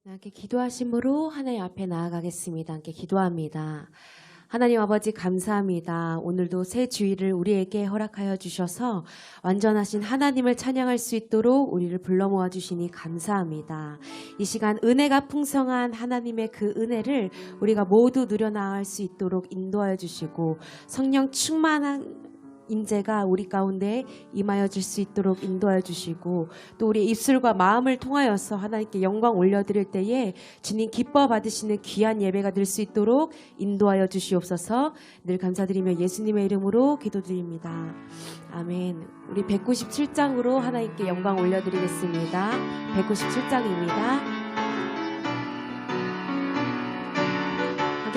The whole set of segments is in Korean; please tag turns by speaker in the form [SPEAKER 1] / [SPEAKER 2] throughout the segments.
[SPEAKER 1] 함께 기도하심으로 하나님 앞에 나아가겠습니다. 함께 기도합니다. 하나님 아버지 감사합니다. 오늘도 새 주일을 우리에게 허락하여 주셔서 완전하신 하나님을 찬양할 수 있도록 우리를 불러 모아 주시니 감사합니다. 이 시간 은혜가 풍성한 하나님의 그 은혜를 우리가 모두 누려나갈 수 있도록 인도하여 주시고 성령 충만한 임재가 우리 가운데 임하여 줄 수 있도록 인도하여 주시고 또 우리 입술과 마음을 통하여서 하나님께 영광 올려드릴 때에 주님 기뻐 받으시는 귀한 예배가 될 수 있도록 인도하여 주시옵소서. 늘 감사드리며 예수님의 이름으로 기도드립니다. 아멘. 우리 197장으로 하나님께 영광 올려드리겠습니다. 197장입니다.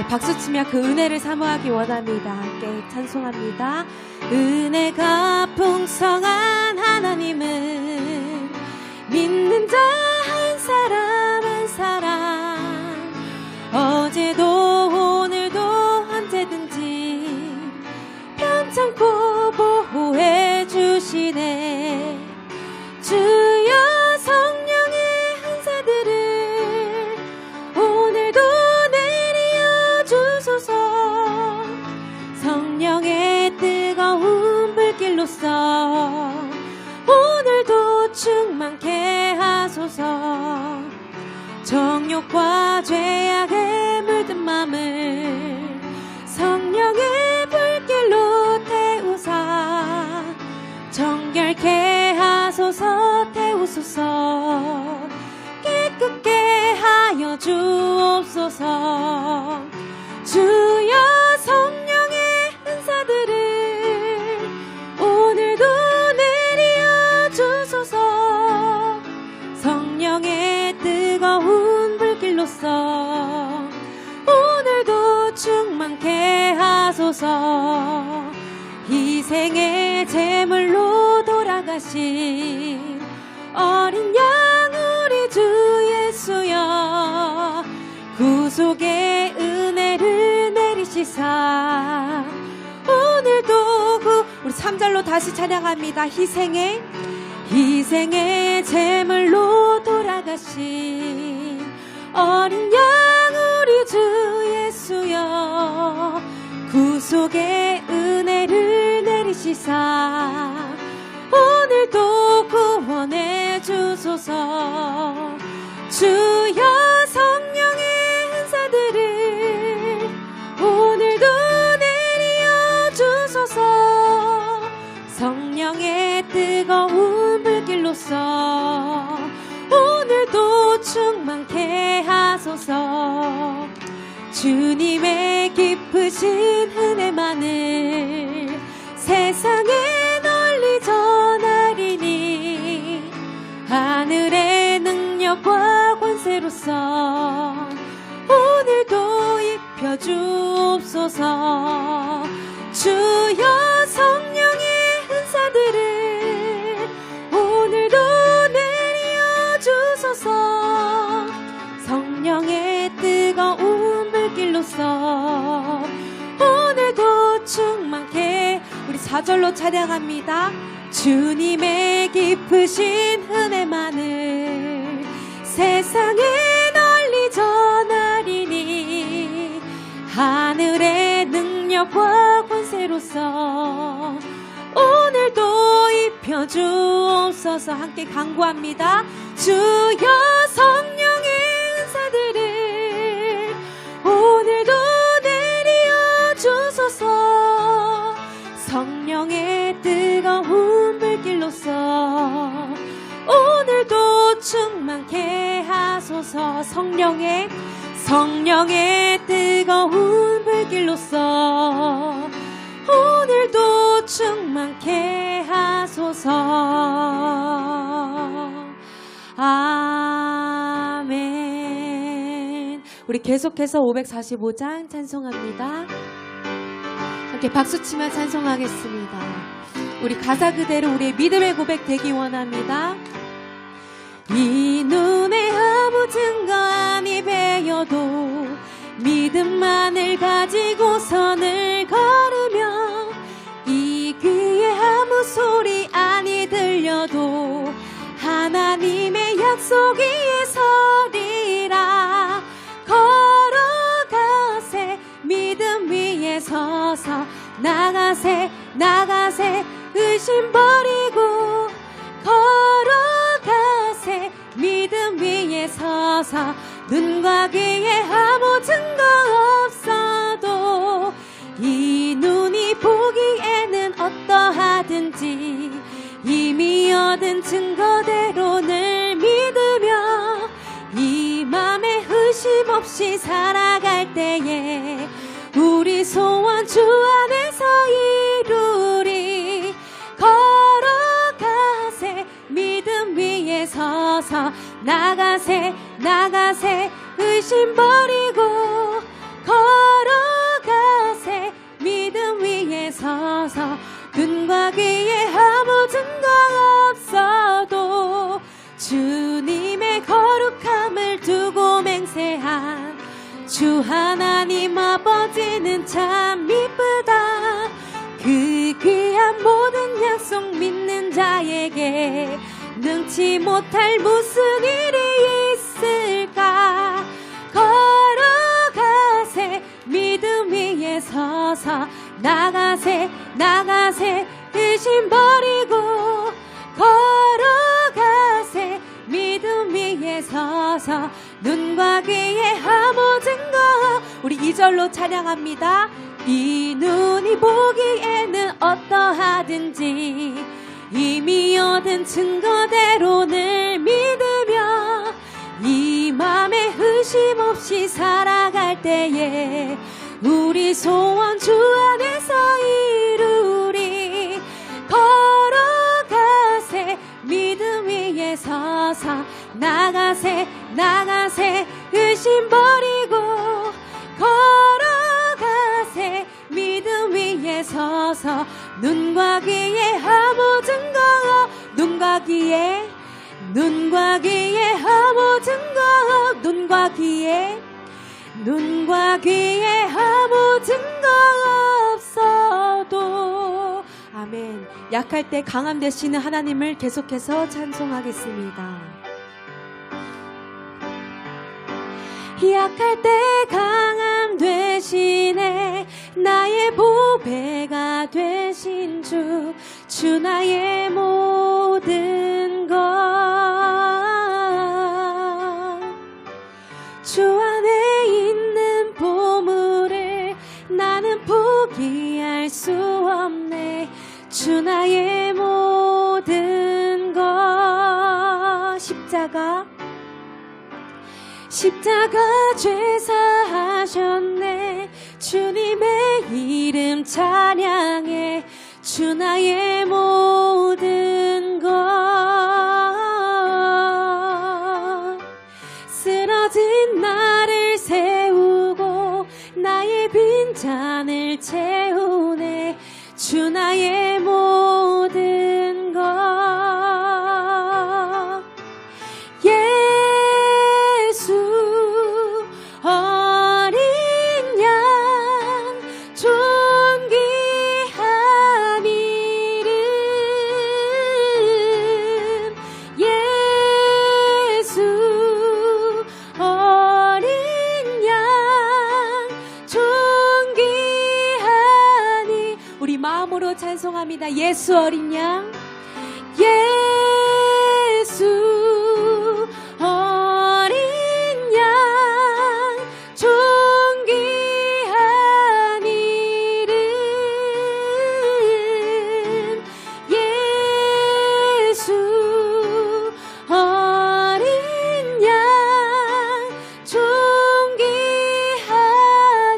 [SPEAKER 1] 박수치며 그 은혜를 사모하기 원합니다. 함께 찬송합니다. 은혜가 풍성한 하나님은 믿는 자 한 사람 한 사람 어제도 오늘도 언제든지 편찮고 보호해 주시네. 주여 성령의 은사들을 오늘도 성령의 뜨거운 불길로서 오늘도 충만케 하소서. 정욕과 죄악에 물든 맘을 성령의 불길로 태우사 정결케 하소서. 태우소서. 깨끗게 하여 주옵소서. 주여 성령의 은사들을 오늘도 내려 주소서. 성령의 뜨거운 불길로서 오늘도 충만케 하소서. 희생의 제물로 돌아가신 어린 양 우리 주 예수여 구속의 은혜를 내리시사 오늘도 우리 3절로 다시 찬양합니다. 희생의 제물로 돌아가신 어린 양 우리 주 예수여 구속의 은혜를 내리시사 오늘도 구원해 주소서. 주여 성령의 은사들을 오늘도 내려 주소서. 성령의 뜨거운 불길로서 오늘도 충만케 하소서. 주님의 깊으신 은혜만을 세상에 널리 전하리니 하늘의 능력과 권세로서 오늘도 입혀주옵소서. 주여 성령의 은사들을 오늘도 내려주소서. 성령의 뜨거운 불길로서 오늘도 충만케 우리 4절로 찬양합니다. 주님의 깊으신 은혜만을 세상에 널리 전하리니 하늘의 능력과 권세로서 오늘도 입혀주옵소서. 함께 간구합니다. 주여 성령의 은사들을 오늘도 내려주소서. 성령의 뜨거운 불길로서 오늘도 충만케 하소서. 성령의 뜨거운 불길로서 오늘도 충만케 하소서. 아멘. 우리 계속해서 545장 찬송합니다. 함께 박수치며 찬송하겠습니다. 우리 가사 그대로 우리의 믿음의 고백 되기 원합니다. 이 눈에 아무 증거 아니 배여도 믿음만을 가지고 선을 걸으며 이 귀에 아무 소리 아니 들려도 하나님의 약속 위에 서리라. 나가세 나가세 의심 버리고 걸어가세 믿음 위에 서서 눈과 귀에 아무 증거 없어도 이 눈이 보기에는 어떠하든지 이미 얻은 증거대로 늘 믿으며 이 맘에 의심 없이 살아갈 때에 우리 소원 주 안에서 이루리 걸어가세 믿음 위에 서서 나가세 나가세 의심 버리고 걸어가세 믿음 위에 서서 눈과 귀에 아무 증거 없어도 주님의 거룩함을 두고 맹세한 주 하나님 아버지는 참 이쁘다. 그 귀한 모든 약속 믿는 자에게 능치 못할 무슨 일이 있을까. 걸어가세 믿음 위에 서서 나가세 나가세 의심 버리고 걸어가세 믿음 위에 서서 눈과 귀에 아무 증거. 우리 2절로 찬양합니다. 이 눈이 보기에는 어떠하든지 이미 얻은 증거대로 늘 믿으며 이 맘에 의심 없이 살아갈 때에 우리 소원 주 안에서 이루리 걸어가세 믿음 위에 서서 나가세 나가세 의심 버리고 걸어가세 믿음 위에 서서 눈과 귀에 아무 증거. 눈과 귀에 아무 증거. 눈과 귀에 아무 증거 없어도. 아멘. 약할 때 강함 되시는 하나님을 계속해서 찬송하겠습니다. 약할 때 강함 되시네 나의 보배가 되신 주 나의 모든 것. 주 안에 있는 보물을 나는 포기할 수 없네. 주 나의 모든 것. 십자가 죄사하셨네. 주님의 이름 찬양해. 주 나의 모든 것. 쓰러진 나를 세우고 나의 빈잔을 채우네. 주 나의 모든 것. 예수 어린 양 존귀한 이름. 예수 어린 양 존귀한 이. 우리 마음으로 찬송합니다. 예수 어린 양. 예수 어린 양 존귀한 이름. 예수 어린 양 존귀한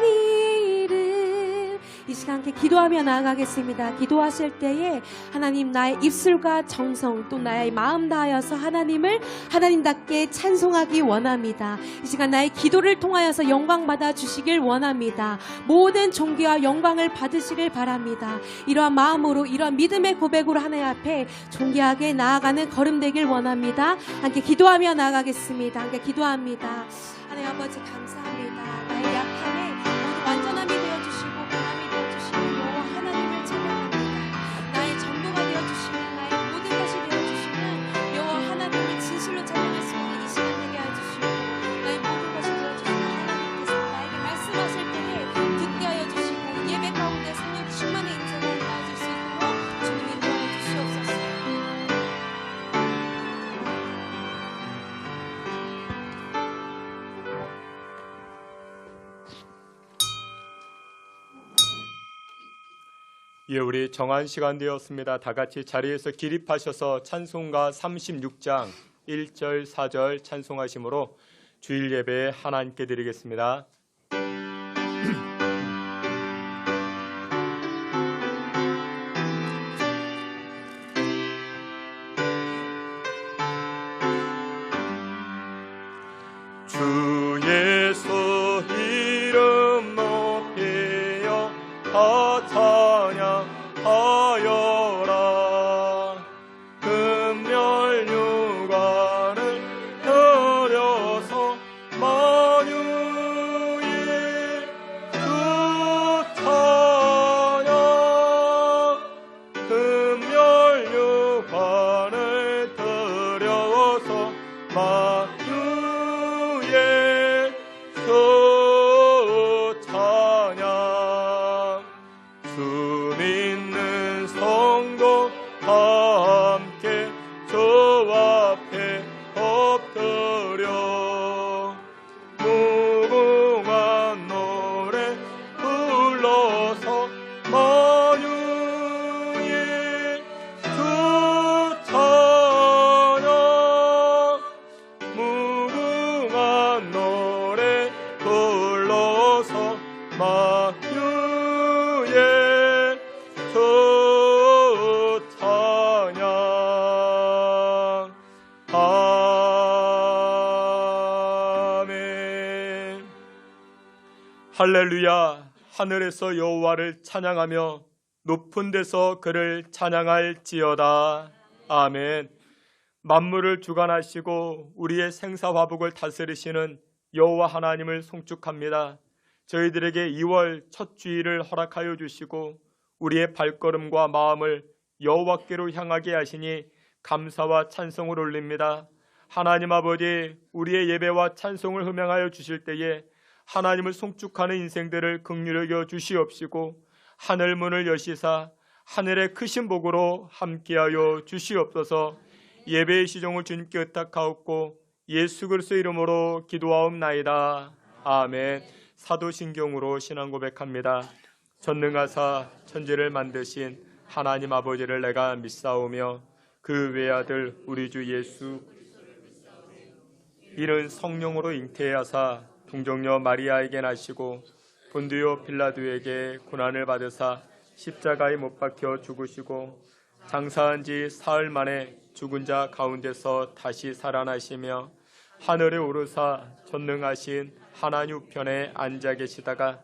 [SPEAKER 1] 이름. 이 시간 함께 기도하며 나아가겠습니다. 기도하실 때에 하나님 나의 입술과 정성 또 나의 마음 다하여서 하나님을 하나님답게 찬송하기 원합니다. 이 시간 나의 기도를 통하여서 영광 받아 주시길 원합니다. 모든 존귀와 영광을 받으시길 바랍니다. 이러한 마음으로 이러한 믿음의 고백으로 하나님 앞에 존귀하게 나아가는 걸음 되길 원합니다. 함께 기도하며 나아가겠습니다. 함께 기도합니다. 하나님 아버지 감사합니다. 나의 약함에 모두 완전함이 되어주시고 변함이 되어주시고 여호와 하나님을 찬양합니다. 나의 전부가 되어주시는 나의 모든 것이 되어주시는 여호와 하나님을 진실로 찬양할 수 있는 이 시간 되게 해주시고 나의 모든 것이 되어주시는 하나님께서 나에게 말씀하실 때에 듣게 하여 주시고 예배 가운데 성령 충만
[SPEAKER 2] 예, 우리 정한 시간 되었습니다. 다 같이 자리에서 기립하셔서 찬송가 36장 1절 4절 찬송하심으로 주일 예배 하나님께 드리겠습니다. 주 예수 이름 높이여 다 찬양하여라. 금멸 육안을 들여서 만유의 주 찬양. 금멸 육안을 들여서 만유의 주 찬양. 주 믿는 성도 함께 주 앞에 엎드려 무궁한 노래 불러서 만유의 주 찬양. 무궁한 노래 불러서 만유의 주 찬양. 아멘. 할렐루야. 하늘에서 여호와를 찬양하며 높은 데서 그를 찬양할지어다. 아멘. 만물을 주관하시고 우리의 생사화복을 다스리시는 여호와 하나님을 송축합니다. 저희들에게 2월 첫 주일을 허락하여 주시고 우리의 발걸음과 마음을 여호와께로 향하게 하시니 감사와 찬송을 올립니다. 하나님 아버지, 우리의 예배와 찬송을 흠양하여 주실 때에 하나님을 송축하는 인생들을 긍휼히 여겨 주시옵시고 하늘 문을 여시사 하늘의 크신 복으로 함께하여 주시옵소서. 예배의 시종을 주님께 의탁하옵고 예수 그리스도 이름으로 기도하옵나이다. 아멘. 사도신경으로 신앙 고백합니다. 전능하사 천지를 만드신 하나님 아버지를 내가 믿사오며 그 외아들 우리 주 예수 이는 성령으로 잉태하사 동정녀 마리아에게 나시고 본디오 빌라도에게 고난을 받으사 십자가에 못 박혀 죽으시고 장사한 지 사흘 만에 죽은 자 가운데서 다시 살아나시며 하늘에 오르사 전능하신 하나님 우편에 앉아 계시다가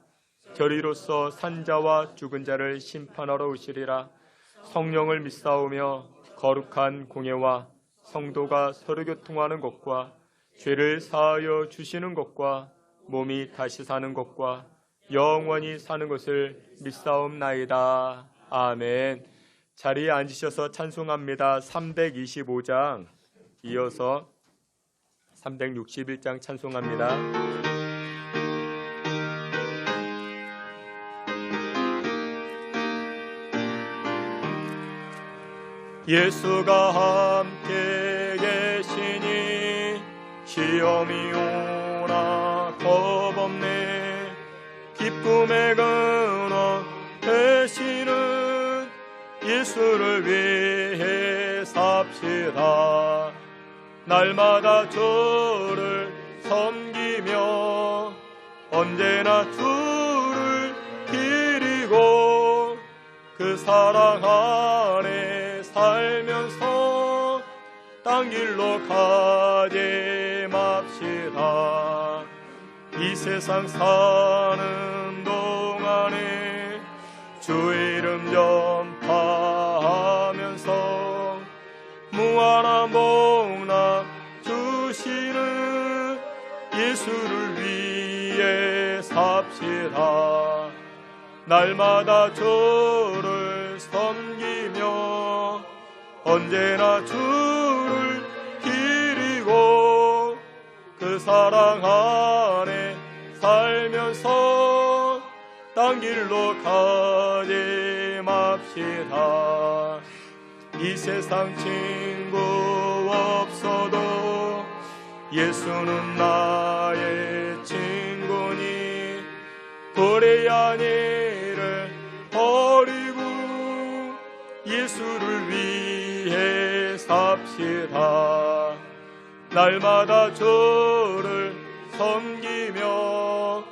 [SPEAKER 2] 결의로서 산자와 죽은 자를 심판하러 오시리라. 성령을 믿사오며 거룩한 공예와 성도가 서로 교통하는 것과 죄를 사하여 주시는 것과 몸이 다시 사는 것과 영원히 사는 것을 믿사옵나이다. 아멘. 자리에 앉으셔서 찬송합니다. 325장 이어서 361장 찬송합니다. 예수가 함께 계시니 시험이 오나 겁없네. 기쁨의 근원 되시는 예수를 위해 삽시다. 날마다 주를 섬기며 언제나 주를 기리고 그 사랑 안에 살면서 딴 길로 가지 맙시다. 이 세상 사는 동안에 주 이름 전파하면서 무한한 복락 주시는 예수를 위해 삽시다. 날마다 주를 섬기며 언제나 주를 기리고 그 사랑 안에 살면서 딴 길로 가지 맙시다. 이 세상 친구 없어도 예수는 나의 친구니 불의한 일을 버리고 예수를 위해 삽시다. 날마다 주를 섬기며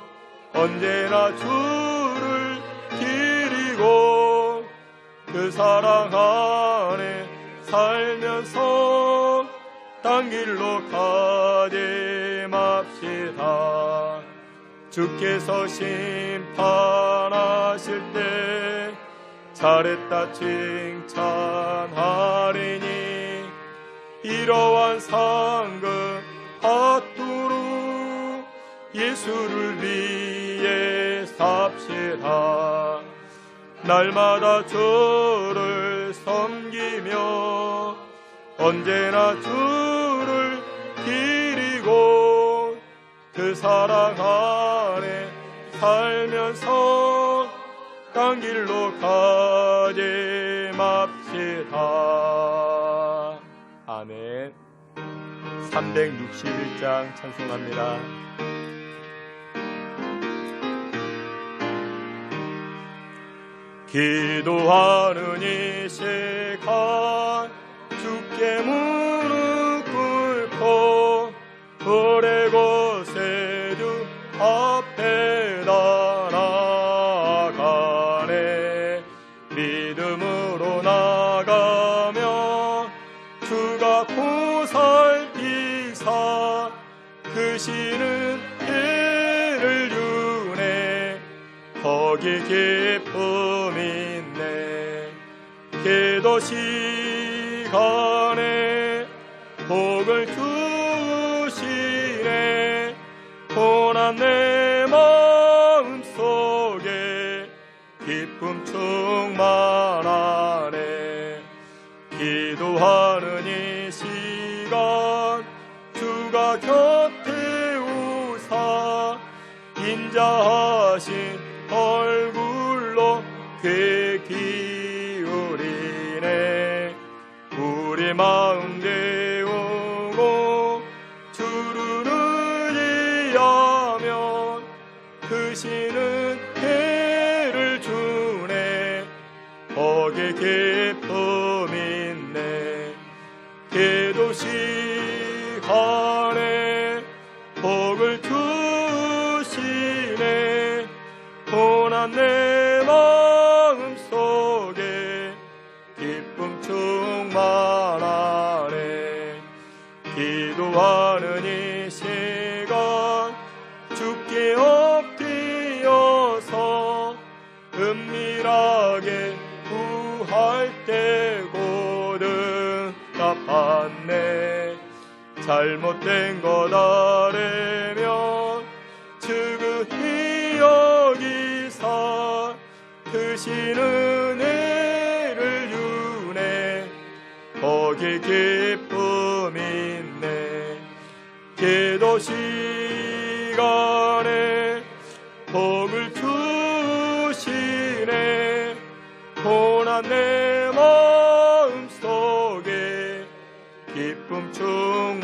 [SPEAKER 2] 언제나 주를 기리고 그 사랑 안에 살면서 딴 길로 가지 맙시다. 주께서 심판하실 때 잘했다 칭찬하리니 이러한 상급 받도록 예수를 위해 삽시다. 날마다 주를 섬기며 언제나 주를 기리고 그 사랑 안에 살면서 딴 길로 가지 맙시다. 아멘. 361장 찬송합니다. 기도하는 이 시간 주께 무릎 꿇고 오래 곳에 주 앞에 나아가네. 믿음으로 나가며 주가 보살피사 크시는 해를 주네. 거기 기쁨 있네. 기도 시간에 복을 주시네. 고난 내 마음 속에 기쁨 충만하네. 기도하는 이 시간 주가 곁에 오사 인자하신 얼굴로 귀 기울이네. 우리 마음 데우고 주를 의지하면 크시는 해를 주네. 거기 기쁨 있네. 기도 시간에 복을 주시네. 고난 내 마음 속에 기쁨 충만하네. 기도하는 이 시간 주께 엎드려서 은밀하게 구할 때거든 답받네. 잘못된 것 아래면 지극히 여기사 크시는 은혜를 주네. 거기 기쁨 있네. 기도 시간에 복을 주시네. 고난 내 마음 속에 기쁨 충만하네.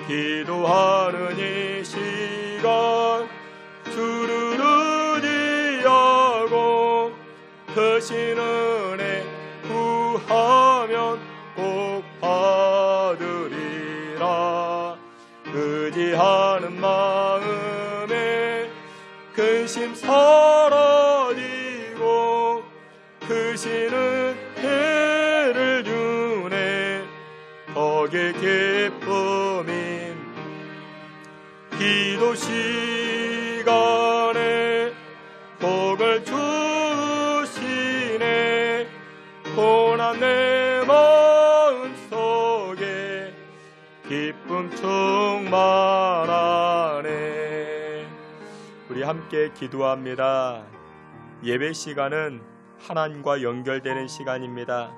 [SPEAKER 2] 기도하는 이 시간 주를 의지하고 크신 은혜 구하면 꼭 받으리라. 의지하는 마음에 근심 사라지고 크시는 해를 주네. 거기 기쁨인 기도 시간에 복을 주시네. 고난 내 마음 속에 기쁨 충만하네. 우리 함께 기도합니다. 예배 시간은 하나님과 연결되는 시간입니다.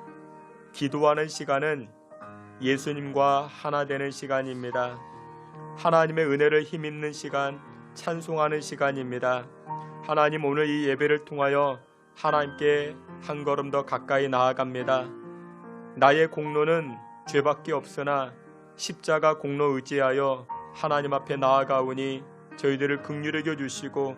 [SPEAKER 2] 기도하는 시간은 예수님과 하나 되는 시간입니다. 하나님의 은혜를 힘입는 시간, 찬송하는 시간입니다. 하나님, 오늘 이 예배를 통하여 하나님께 한 걸음 더 가까이 나아갑니다. 나의 공로는 죄밖에 없으나 십자가 공로 의지하여 하나님 앞에 나아가오니 저희들을 긍휼히 여겨 주시고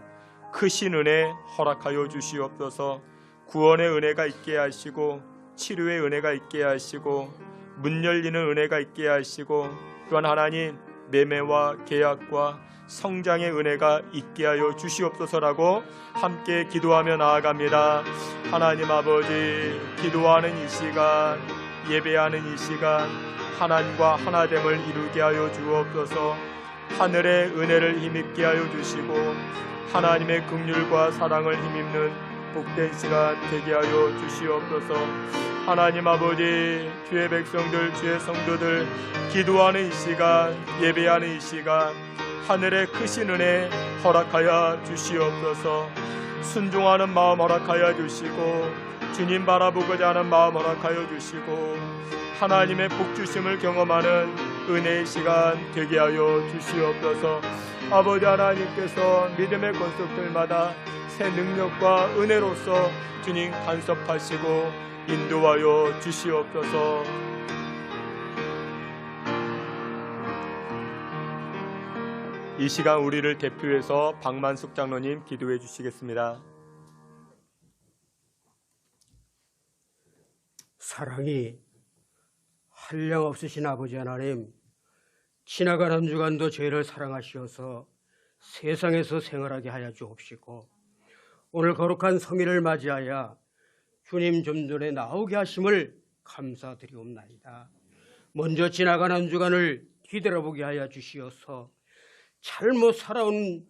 [SPEAKER 2] 크신 은혜 허락하여 주시옵소서. 구원의 은혜가 있게 하시고 치료의 은혜가 있게 하시고 문 열리는 은혜가 있게 하시고 또한 하나님 매매와 계약과 성장의 은혜가 있게 하여 주시옵소서라고 함께 기도하며 나아갑니다. 하나님 아버지, 기도하는 이 시간, 예배하는 이 시간 하나님과 하나됨을 이루게 하여 주옵소서. 하늘의 은혜를 힘입게 하여 주시고 하나님의 긍휼과 사랑을 힘입는 복된 시간 되게 하여 주시옵소서. 하나님 아버지, 주의 백성들, 주의 성도들 기도하는 이 시간, 예배하는 이 시간 하늘의 크신 은혜 허락하여 주시옵소서. 순종하는 마음 허락하여 주시고 주님 바라보고자 하는 마음 허락하여 주시고 하나님의 복주심을 경험하는 은혜의 시간 되게 하여 주시옵소서. 아버지 하나님께서 믿음의 권속들마다 새 능력과 은혜로서 주님 간섭하시고 인도하여 주시옵소서. 이 시간 우리를 대표해서 박만숙 장로님 기도해 주시겠습니다.
[SPEAKER 3] 사랑이 한량없으신 아버지 하나님, 지나간 한 주간도 저희를 사랑하시어서 세상에서 생활하게 하여 주옵시고 오늘 거룩한 성일을 맞이하여 주님 좀 전에 나오게 하심을 감사드리옵나이다. 먼저 지나간 한 주간을 뒤돌아보게 하여 주시어서 잘못 살아온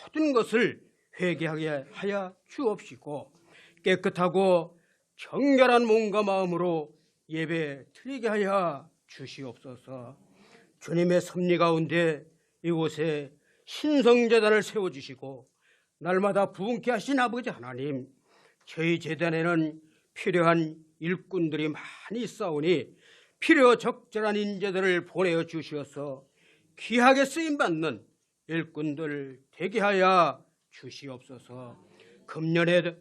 [SPEAKER 3] 모든 것을 회개하게 하여 주옵시고 깨끗하고 정결한 몸과 마음으로 예배 드리게 하여 주시옵소서. 주님의 섭리 가운데 이곳에 신성제단을 세워주시고 날마다 부흥케 하신 아버지 하나님, 저희 제단에는 필요한 일꾼들이 많이 있사오니 필요 적절한 인재들을 보내어 주시어서 귀하게 쓰임받는 일꾼들 되게 하여 주시옵소서. 금년에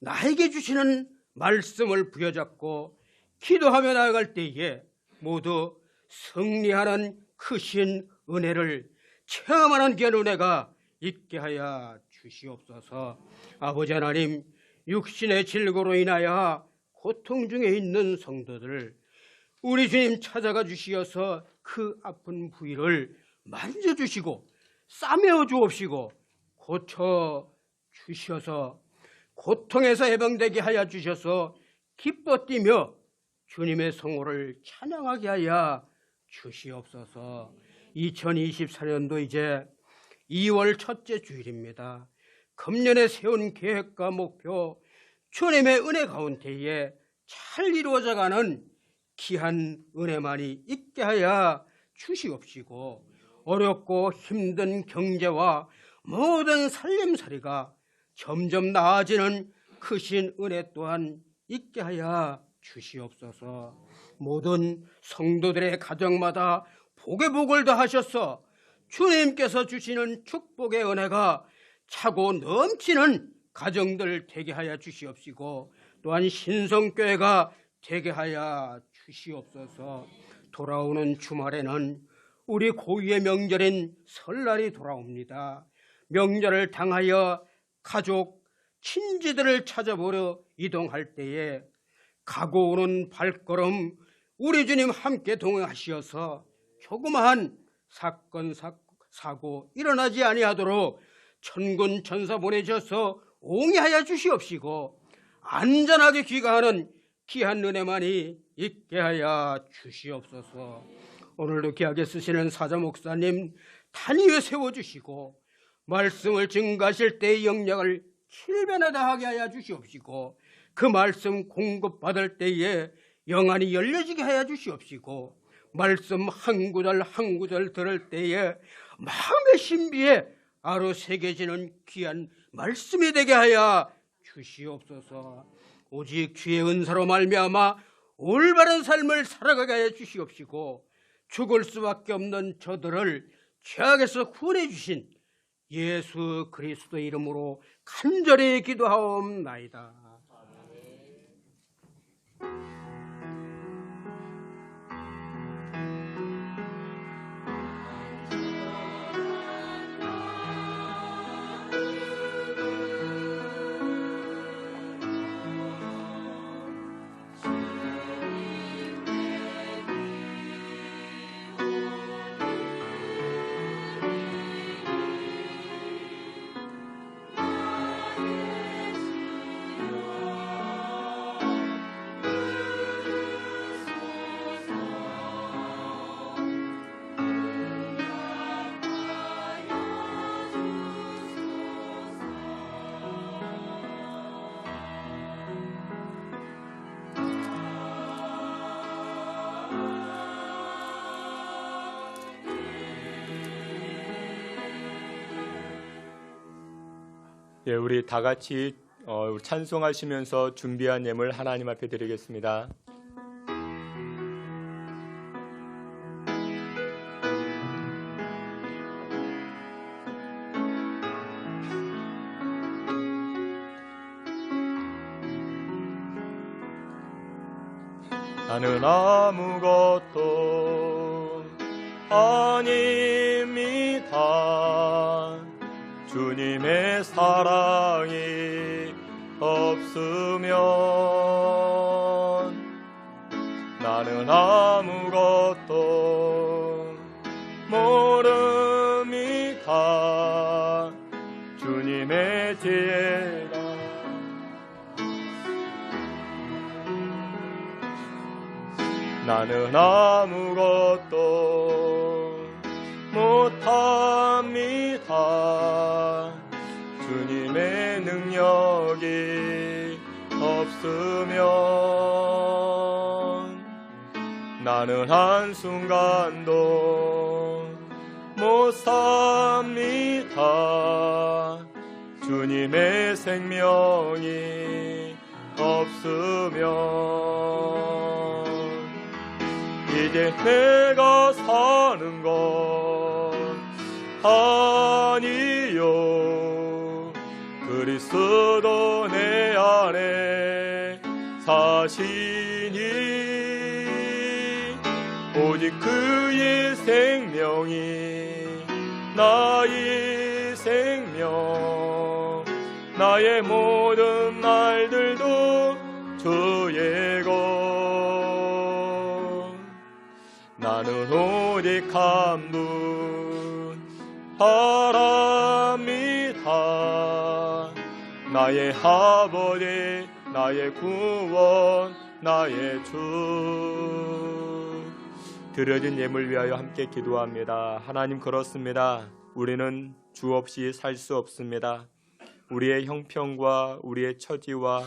[SPEAKER 3] 나에게 주시는 말씀을 부여잡고 기도하며 나아갈 때에 모두 승리하는 크신 은혜를 체험하는 귀한 은혜가 있게 하여 주시옵소서. 아버지 하나님, 육신의 질고로 인하여 고통 중에 있는 성도들 우리 주님 찾아가 주시어서 그 아픈 부위를 만져주시고 싸매어 주옵시고 고쳐 주셔서 고통에서 해방되게 하여 주셔서 기뻐 뛰며 주님의 성호를 찬양하게 하여 주시옵소서. 2024년도 이제 2월 첫째 주일입니다. 금년에 세운 계획과 목표 주님의 은혜 가운데에 잘 이루어져가는 귀한 은혜만이 있게 하여 주시옵시고 어렵고 힘든 경제와 모든 살림살이가 점점 나아지는 크신 은혜 또한 있게 하여 주시옵소서. 모든 성도들의 가정마다 복의 복을 더하셔서 주님께서 주시는 축복의 은혜가 차고 넘치는 가정들 되게 하여 주시옵시고 또한 신성교회가 되게 하여 주시옵소서. 돌아오는 주말에는 우리 고유의 명절인 설날이 돌아옵니다. 명절을 당하여 가족, 친지들을 찾아보러 이동할 때에 가고 오는 발걸음 우리 주님 함께 동행하시어서 조그마한 사건, 사고 일어나지 아니하도록 천군 천사 보내셔서 옹이하여 주시옵시고 안전하게 귀가하는 귀한 은혜만이 있게 하여 주시옵소서. 오늘도 귀하게 쓰시는 사자 목사님 단위에 세워주시고 말씀을 증거하실 때의 영역을 7배나 다하게 하여 주시옵시고 그 말씀 공급받을 때에 영안이 열려지게 하여 주시옵시고 말씀 한 구절 한 구절 들을 때에 마음의 신비에 아로 새겨지는 귀한 말씀이 되게 하여 주시옵소서. 오직 주의 은사로 말미암아 올바른 삶을 살아가게 하여 주시옵시고 죽을 수밖에 없는 저들을 죄악에서 구원해 주신 예수 그리스도 이름으로 간절히 기도하옵나이다.
[SPEAKER 2] 예, 우리 다 같이 우리 찬송하시면서 준비한 예물 하나님 앞에 드리겠습니다. 나는 아무것도 아닙니다. 주님의 사랑이 없으면 나는 아무것도 모릅니다. 주님의 지혜가 나는 아무것도 못합니다. 주님의 능력이 없으면 나는 한순간도 못 삽니다. 주님의 생명이 없으면 이제 내가 사는 것 아니요 그리스도 내 안에 사시니 오직 그의 생명이 나의 생명 나의 모든 날들도 주의 것 나는 오직 한 분 바랍니다. 나의 아버지 나의 구원 나의 주 드려진 예물 위하여 함께 기도합니다. 하나님 그렇습니다. 우리는 주 없이 살 수 없습니다. 우리의 형편과 우리의 처지와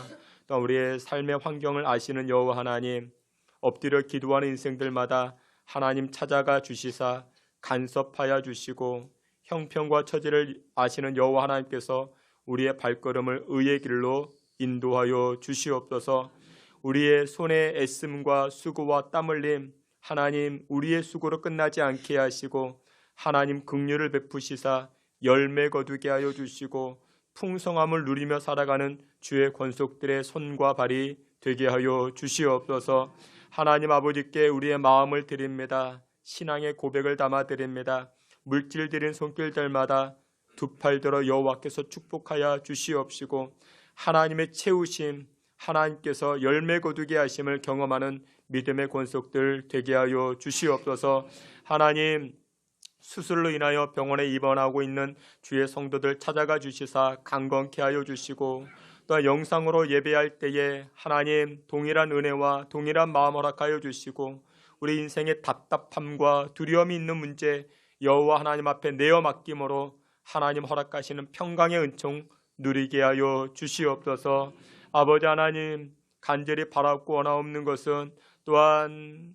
[SPEAKER 2] 또 우리의 삶의 환경을 아시는 여호와 하나님 엎드려 기도하는 인생들마다 하나님 찾아가 주시사 간섭하여 주시고 형편과 처지를 아시는 여호와 하나님께서 우리의 발걸음을 의의 길로 인도하여 주시옵소서. 우리의 손의 애씀과 수고와 땀 흘림 하나님 우리의 수고로 끝나지 않게 하시고 하나님 긍휼을 베푸시사 열매 거두게 하여 주시고 풍성함을 누리며 살아가는 주의 권속들의 손과 발이 되게 하여 주시옵소서. 하나님 아버지께 우리의 마음을 드립니다. 신앙의 고백을 담아 드립니다. 물질 드린 손길들마다 두 팔 들어 여호와께서 축복하여 주시옵시고 하나님의 채우심 하나님께서 열매 거두게 하심을 경험하는 믿음의 권속들 되게 하여 주시옵소서. 하나님 수술로 인하여 병원에 입원하고 있는 주의 성도들 찾아가 주시사 강건케 하여 주시고 또한 영상으로 예배할 때에 하나님 동일한 은혜와 동일한 마음 허락하여 주시고 우리 인생의 답답함과 두려움이 있는 문제 여호와 하나님 앞에 내어 맡김으로 하나님 허락하시는 평강의 은총 누리게 하여 주시옵소서. 아버지 하나님 간절히 바라고 원하옵는 것은 또한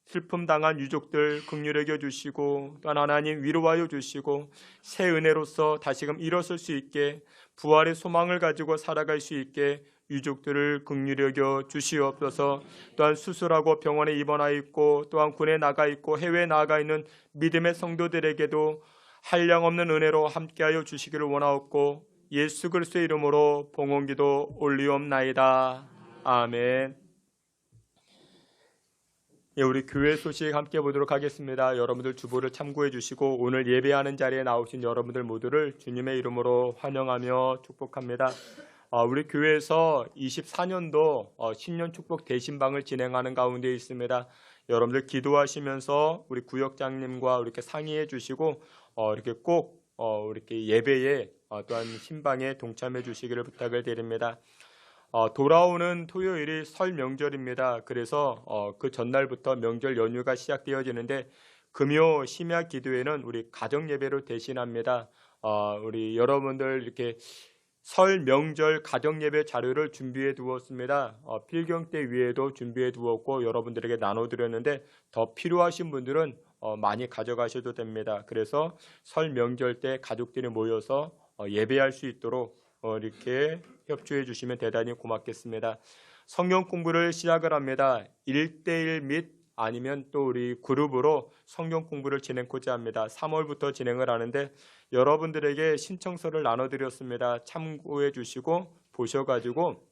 [SPEAKER 2] 슬픔 당한 유족들 긍휼히 여겨 주시고 또한 하나님 위로하여 주시고 새 은혜로서 다시금 일어설 수 있게 부활의 소망을 가지고 살아갈 수 있게 유족들을 긍휼히 여겨 주시옵소서. 또한 수술하고 병원에 입원하여 있고 또한 군에 나가 있고 해외에 나가 있는 믿음의 성도들에게도 한량없는 은혜로 함께하여 주시기를 원하옵고 예수 그리스도의 이름으로 봉헌기도 올리옵나이다. 아멘. 예, 우리 교회 소식 함께 보도록 하겠습니다. 여러분들 주보를 참고해 주시고 오늘 예배하는 자리에 나오신 여러분들 모두를 주님의 이름으로 환영하며 축복합니다. 우리 교회에서 24년도 신년 축복 대신방을 진행하는 가운데 있습니다. 여러분들 기도하시면서 우리 구역장님과 이렇게 상의해 주시고 이렇게 꼭 이렇게 예배에 또한 신방에 동참해 주시기를 부탁을 드립니다. 돌아오는 토요일이 설 명절입니다. 그래서 그 전날부터 명절 연휴가 시작되어지는데 금요 심야 기도회는 우리 가정 예배로 대신합니다. 우리 여러분들 이렇게 설 명절 가정 예배 자료를 준비해 두었습니다. 필경 때 위에도 준비해 두었고 여러분들에게 나눠드렸는데 더 필요하신 분들은 많이 가져가셔도 됩니다. 그래서 설 명절 때 가족들이 모여서 예배할 수 있도록 이렇게 협조해 주시면 대단히 고맙겠습니다. 성경 공부를 시작을 합니다. 1대1 및 아니면 또 우리 그룹으로 성경 공부를 진행하고자 합니다. 3월부터 진행을 하는데 여러분들에게 신청서를 나눠드렸습니다. 참고해 주시고 보셔가지고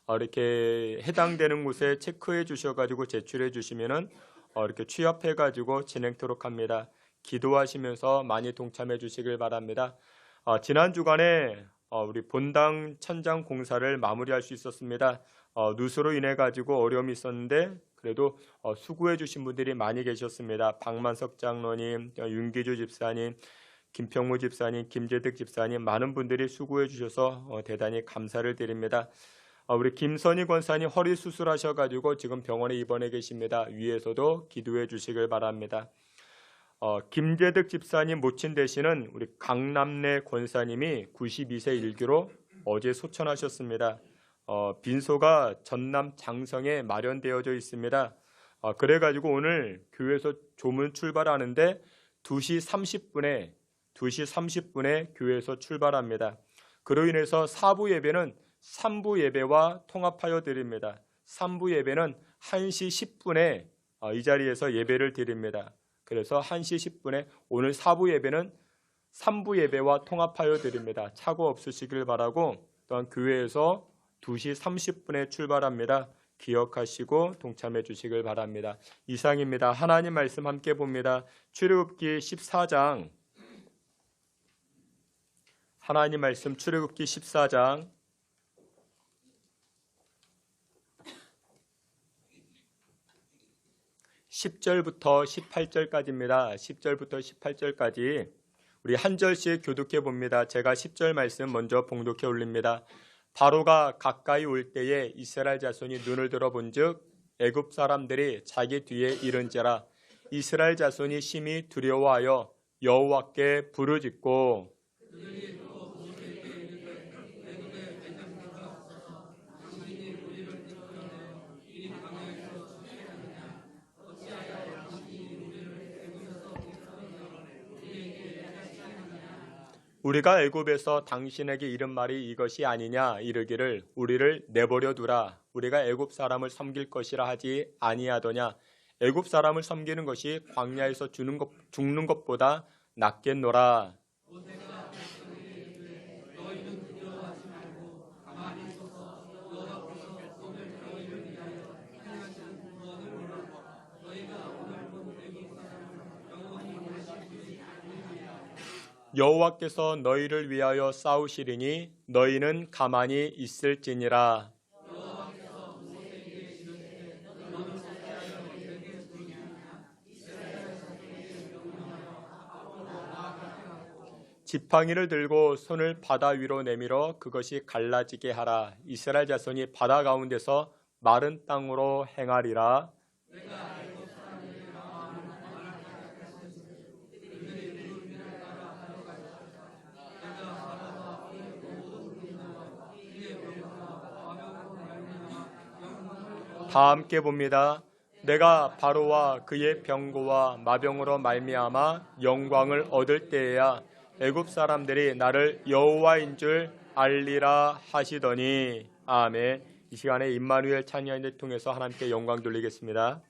[SPEAKER 2] 이렇게 해당되는 곳에 체크해 주셔가지고 제출해 주시면은 이렇게 취합해가지고 진행토록 합니다. 기도하시면서 많이 동참해 주시길 바랍니다. 지난 주간에 우리 본당 천장 공사를 마무리할 수 있었습니다. 누수로 인해 가지고 어려움이 있었는데 그래도 수고해 주신 분들이 많이 계셨습니다. 박만석 장로님, 윤기주 집사님, 김평무 집사님, 김재득 집사님 많은 분들이 수고해 주셔서 대단히 감사를 드립니다. 우리 김선희 권사님 허리 수술하셔가지고 지금 병원에 입원해 계십니다. 위에서도 기도해 주시길 바랍니다. 김재득 집사님 모친 되시는 우리 강남래 권사님이 92세 일기로 어제 소천하셨습니다. 빈소가 전남 장성에 마련되어져 있습니다. 그래가지고 오늘 교회에서 조문 출발하는데 2시 30분에 교회에서 출발합니다. 그로 인해서 4부 예배는 3부 예배와 통합하여 드립니다. 3부 예배는 1시 10분에 이 자리에서 예배를 드립니다. 그래서 1시 10분에 오늘 4부 예배는 3부 예배와 통합하여 드립니다. 착오 없으시길 바라고 또한 교회에서 2시 30분에 출발합니다. 기억하시고 동참해 주시길 바랍니다. 이상입니다. 하나님 말씀 함께 봅니다. 출애굽기 14장 하나님 말씀 출애굽기 14장 10절부터 18절까지입니다. 10절부터 18절까지 우리 한 절씩 교독해 봅니다. 제가 10절 말씀 먼저 봉독해 올립니다. 바로가 가까이 올 때에 이스라엘 자손이 눈을 들어본즉 애굽 사람들이 자기 뒤에 이른지라 이스라엘 자손이 심히 두려워하여 여호와께 부르짖고 우리가 애굽에서 당신에게 이른 말이 이것이 아니냐 이르기를 우리를 내버려 두라 우리가 애굽 사람을 섬길 것이라 하지 아니하더냐 애굽 사람을 섬기는 것이 광야에서 죽는 것보다 낫겠노라. 여호와께서 너희를 위하여 싸우시리니 너희는 가만히 있을지니라. 지팡이를 들고 손을 바다 위로 내밀어 그것이 갈라지게 하라. 이스라엘 자손이 바다 가운데서 마른 땅으로 행하리라. 다 함께 봅니다. 내가 바로와 그의 병거와 마병으로 말미암아 영광을 얻을 때에야 애굽 사람들이 나를 여호와인 줄 알리라 하시더니. 아멘. 이 시간에 임마누엘 찬양을 통해서 하나님께 영광 돌리겠습니다.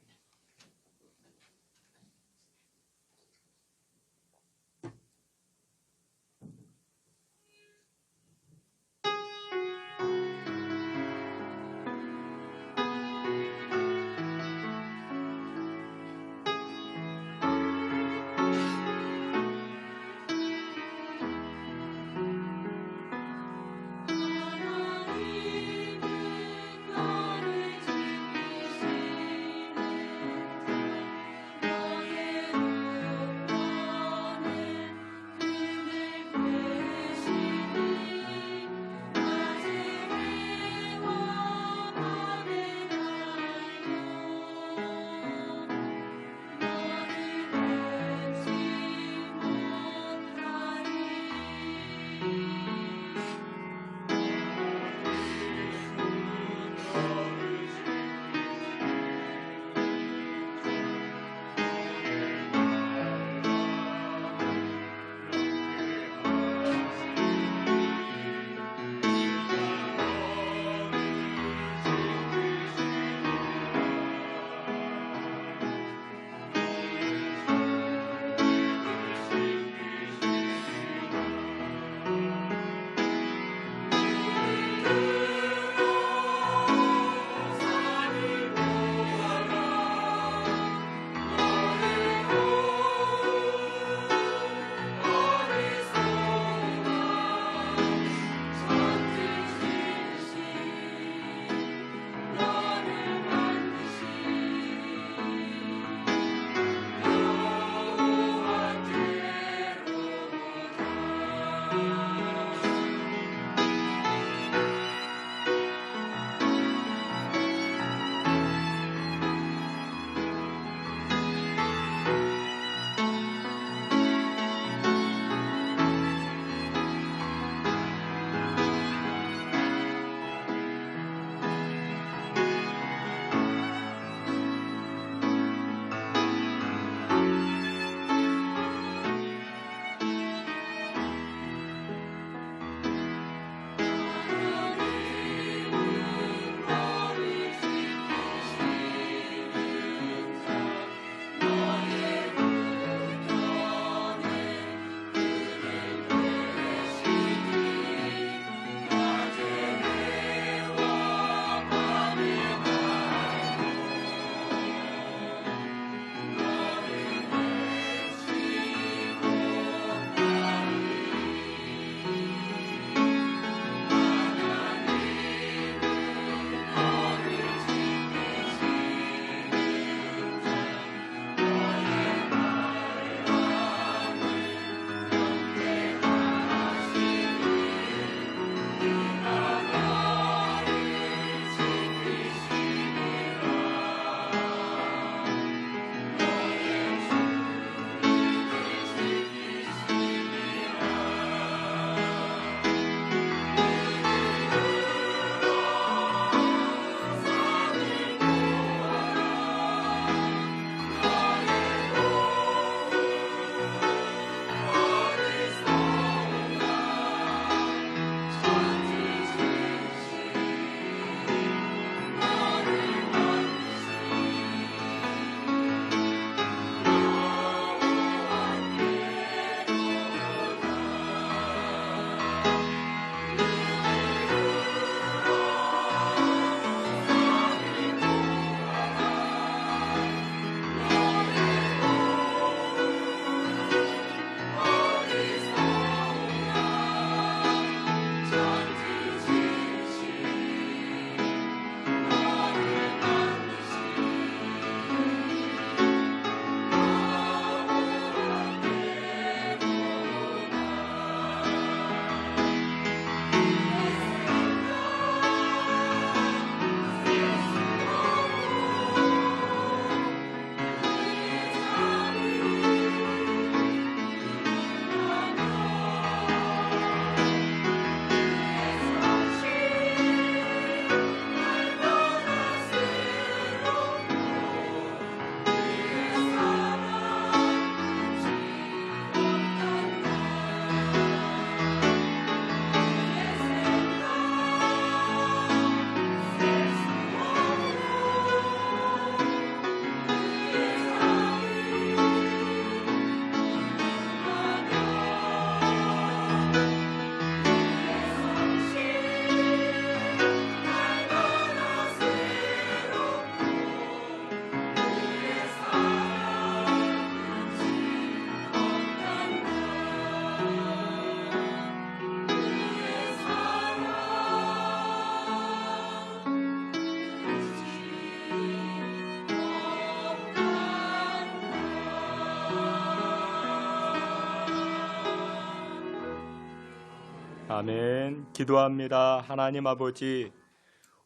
[SPEAKER 2] 아멘. 기도합니다. 하나님 아버지,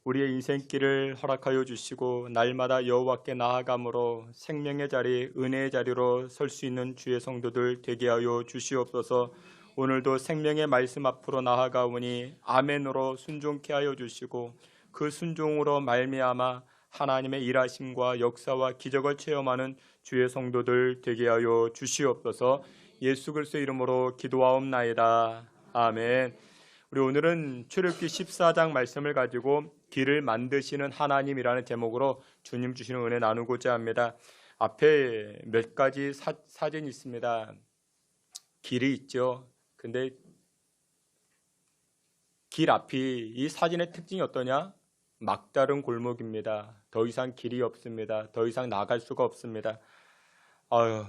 [SPEAKER 2] 우리의 인생길을 허락하여 주시고 날마다 여호와께 나아감으로 생명의 자리, 은혜의 자리로 설 수 있는 주의 성도들 되게 하여 주시옵소서. 오늘도 생명의 말씀 앞으로 나아가오니 아멘으로 순종케 하여 주시고 그 순종으로 말미암아 하나님의 일하심과 역사와 기적을 체험하는 주의 성도들 되게 하여 주시옵소서. 예수 그리스도의 이름으로 기도하옵나이다. 아멘. 우리 오늘은 출애굽기 14장 말씀을 가지고 길을 만드시는 하나님이라는 제목으로 주님 주시는 은혜 나누고자 합니다. 앞에 몇 가지 사진이 있습니다. 길이 있죠. 근데 길 앞이 이 사진의 특징이 어떠냐? 막다른 골목입니다. 더 이상 길이 없습니다. 더 이상 나갈 수가 없습니다.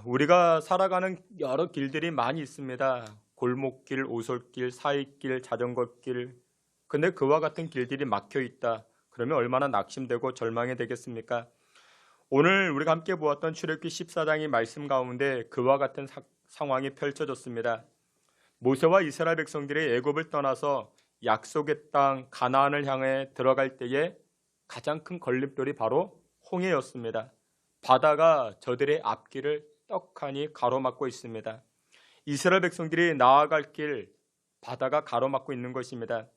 [SPEAKER 2] 우리가 살아가는 여러 길들이 많이 있습니다. 골목길, 오솔길, 사이길, 자전거길. 근데 그와 같은 길들이 막혀 있다. 그러면 얼마나 낙심되고 절망이 되겠습니까? 오늘 우리가 함께 보았던 출애굽기 14장의 말씀 가운데 그와 같은 상황이 펼쳐졌습니다. 모세와 이스라엘 백성들이 애굽을 떠나서 약속의 땅 가나안을 향해 들어갈 때에 가장 큰 걸림돌이 바로 홍해였습니다. 바다가 저들의 앞길을 떡하니 가로막고 있습니다. 이스라엘 백성들이 나아갈 길 바다가 가로막고 있는 것입니다.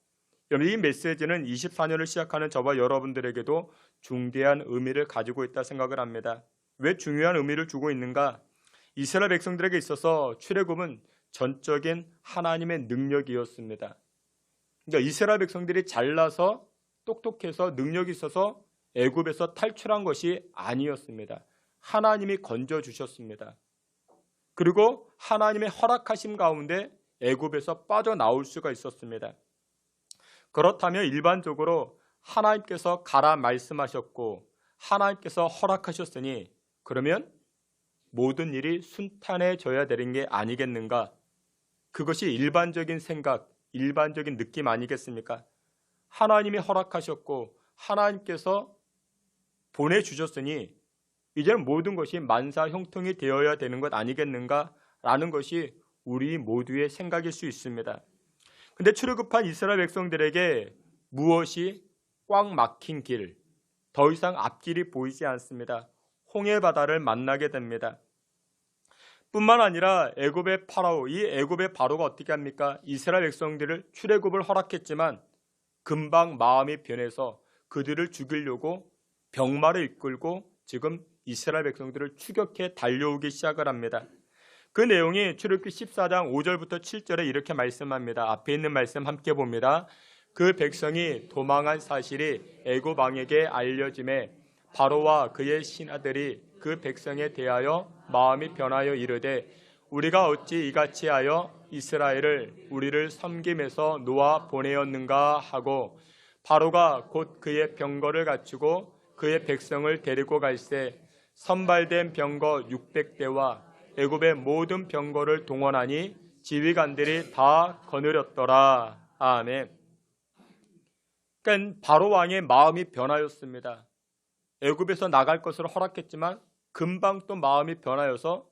[SPEAKER 2] 이 메시지는 24년을 시작하는 저와 여러분들에게도 중대한 의미를 가지고 있다 생각을 합니다. 왜 중요한 의미를 주고 있는가? 이스라엘 백성들에게 있어서 출애굽은 전적인 하나님의 능력이었습니다. 그러니까 이스라엘 백성들이 잘나서 똑똑해서 능력이 있어서 애굽에서 탈출한 것이 아니었습니다. 하나님이 건져주셨습니다. 그리고 하나님의 허락하심 가운데 애굽에서 빠져나올 수가 있었습니다. 그렇다면 일반적으로 하나님께서 가라 말씀하셨고 하나님께서 허락하셨으니 그러면 모든 일이 순탄해져야 되는 게 아니겠는가? 그것이 일반적인 생각, 일반적인 느낌 아니겠습니까? 하나님이 허락하셨고 하나님께서 보내주셨으니 이제는 모든 것이 만사형통이 되어야 되는 것 아니겠는가? 라는 것이 우리 모두의 생각일 수 있습니다. 근데 출애굽한 이스라엘 백성들에게 무엇이 꽉 막힌 길, 더 이상 앞길이 보이지 않습니다. 홍해 바다를 만나게 됩니다. 뿐만 아니라 애굽의 파라오, 이 애굽의 바로가 어떻게 합니까? 이스라엘 백성들을 출애굽을 허락했지만 금방 마음이 변해서 그들을 죽이려고 병마를 이끌고 지금 이스라엘 백성들을 추격해 달려오기 시작을 합니다. 그 내용이 출애굽기 14장 5절부터 7절에 이렇게 말씀합니다. 앞에 있는 말씀 함께 봅니다. 그 백성이 도망한 사실이 애굽 왕에게 알려짐에 바로와 그의 신하들이 그 백성에 대하여 마음이 변하여 이르되 우리가 어찌 이같이 하여 이스라엘을 우리를 섬김에서 놓아 보내었는가 하고 바로가 곧 그의 병거를 갖추고 그의 백성을 데리고 갈새 선발된 병거 600대와 애굽의 모든 병거를 동원하니 지휘관들이 다 거느렸더라. 아멘. 그러니까 바로 왕의 마음이 변하였습니다. 애굽에서 나갈 것을 허락했지만 금방 또 마음이 변하여서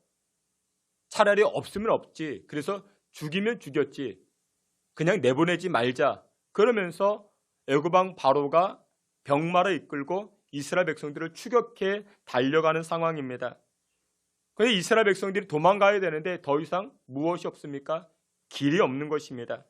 [SPEAKER 2] 차라리 없으면 없지. 그래서 죽이면 죽였지. 그냥 내보내지 말자. 그러면서 애굽 왕 바로가 병마를 이끌고 이스라엘 백성들을 추격해 달려가는 상황입니다. 그런데 이스라엘 백성들이 도망가야 되는데 더 이상 무엇이 없습니까? 길이 없는 것입니다.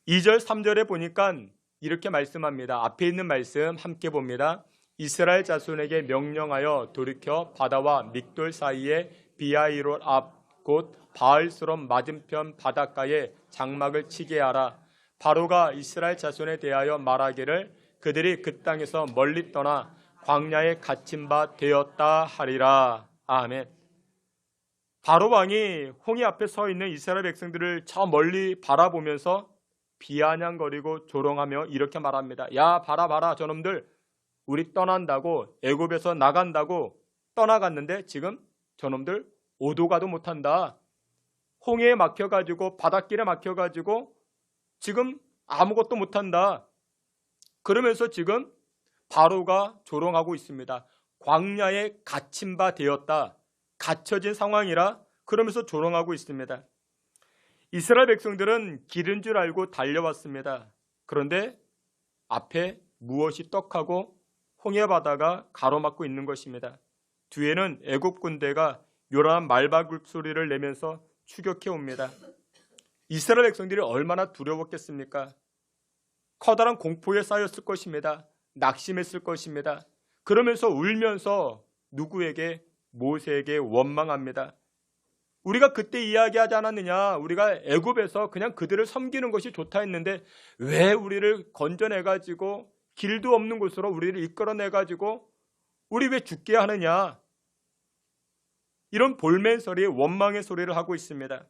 [SPEAKER 2] 2절, 3절에 보니까 이렇게 말씀합니다. 앞에 있는 말씀 함께 봅니다. 이스라엘 자손에게 명령하여 돌이켜 바다와 믹돌 사이에 비하이롯 앞 곧 바알스롬 맞은편 바닷가에 장막을 치게 하라. 바로가 이스라엘 자손에 대하여 말하기를 그들이 그 땅에서 멀리 떠나 광야에 갇힌 바 되었다 하리라. 아멘. 바로 왕이 홍해 앞에 서 있는 이스라엘 백성들을 저 멀리 바라보면서 비아냥거리고 조롱하며 이렇게 말합니다. 야, 봐라 저놈들 우리 떠난다고 애굽에서 나간다고 떠나갔는데 지금 저놈들 오도 가도 못한다. 홍해에 막혀가지고 바닷길에 막혀가지고 지금 아무것도 못한다. 그러면서 지금 바로가 조롱하고 있습니다. 광야에 갇힌 바 되었다. 갇혀진 상황이라 그러면서 조롱하고 있습니다. 이스라엘 백성들은 길인 줄 알고 달려왔습니다. 그런데 앞에 무엇이 떡하고 홍해 바다가 가로막고 있는 것입니다. 뒤에는 애굽 군대가 요란한 말발굽 소리를 내면서 추격해 옵니다. 이스라엘 백성들이 얼마나 두려웠겠습니까? 커다란 공포에 쌓였을 것입니다. 낙심했을 것입니다. 그러면서 울면서 누구에게? 모세에게 원망합니다. 우리가 그때 이야기하지 않았느냐? 우리가 애굽에서 그냥 그들을 섬기는 것이 좋다 했는데 왜 우리를 건져내가지고 길도 없는 곳으로 우리를 이끌어내가지고 우리 왜 죽게 하느냐? 이런 볼멘 소리, 원망의 소리를 하고 있습니다.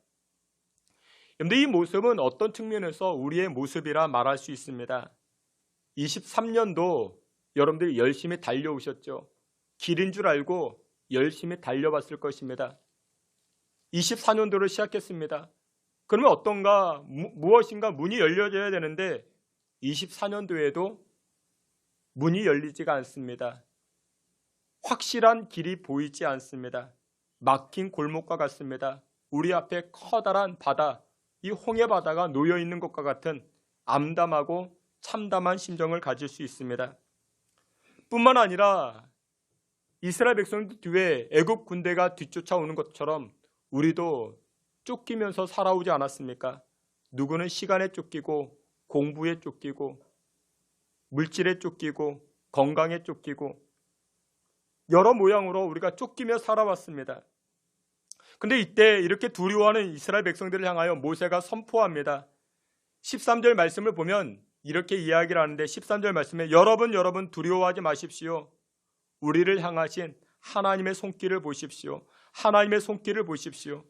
[SPEAKER 2] 그런데 이 모습은 어떤 측면에서 우리의 모습이라 말할 수 있습니다. 23년도 여러분들이 열심히 달려오셨죠. 길인 줄 알고 열심히 달려봤을 것입니다. 24년도를 시작했습니다. 그러면 어떤가? 무엇인가 문이 열려져야 되는데 24년도에도 문이 열리지가 않습니다. 확실한 길이 보이지 않습니다. 막힌 골목과 같습니다. 우리 앞에 커다란 바다, 이 홍해 바다가 놓여 있는 것과 같은 암담하고 참담한 심정을 가질 수 있습니다. 뿐만 아니라 이스라엘 백성들 뒤에 애굽 군대가 뒤쫓아오는 것처럼 우리도 쫓기면서 살아오지 않았습니까? 누구는 시간에 쫓기고 공부에 쫓기고 물질에 쫓기고 건강에 쫓기고 여러 모양으로 우리가 쫓기며 살아왔습니다. 근데 이때 이렇게 두려워하는 이스라엘 백성들을 향하여 모세가 선포합니다. 13절 말씀을 보면 이렇게 이야기를 하는데 13절 말씀에 여러분 두려워하지 마십시오. 우리를 향하신 하나님의 손길을 보십시오. 하나님의 손길을 보십시오.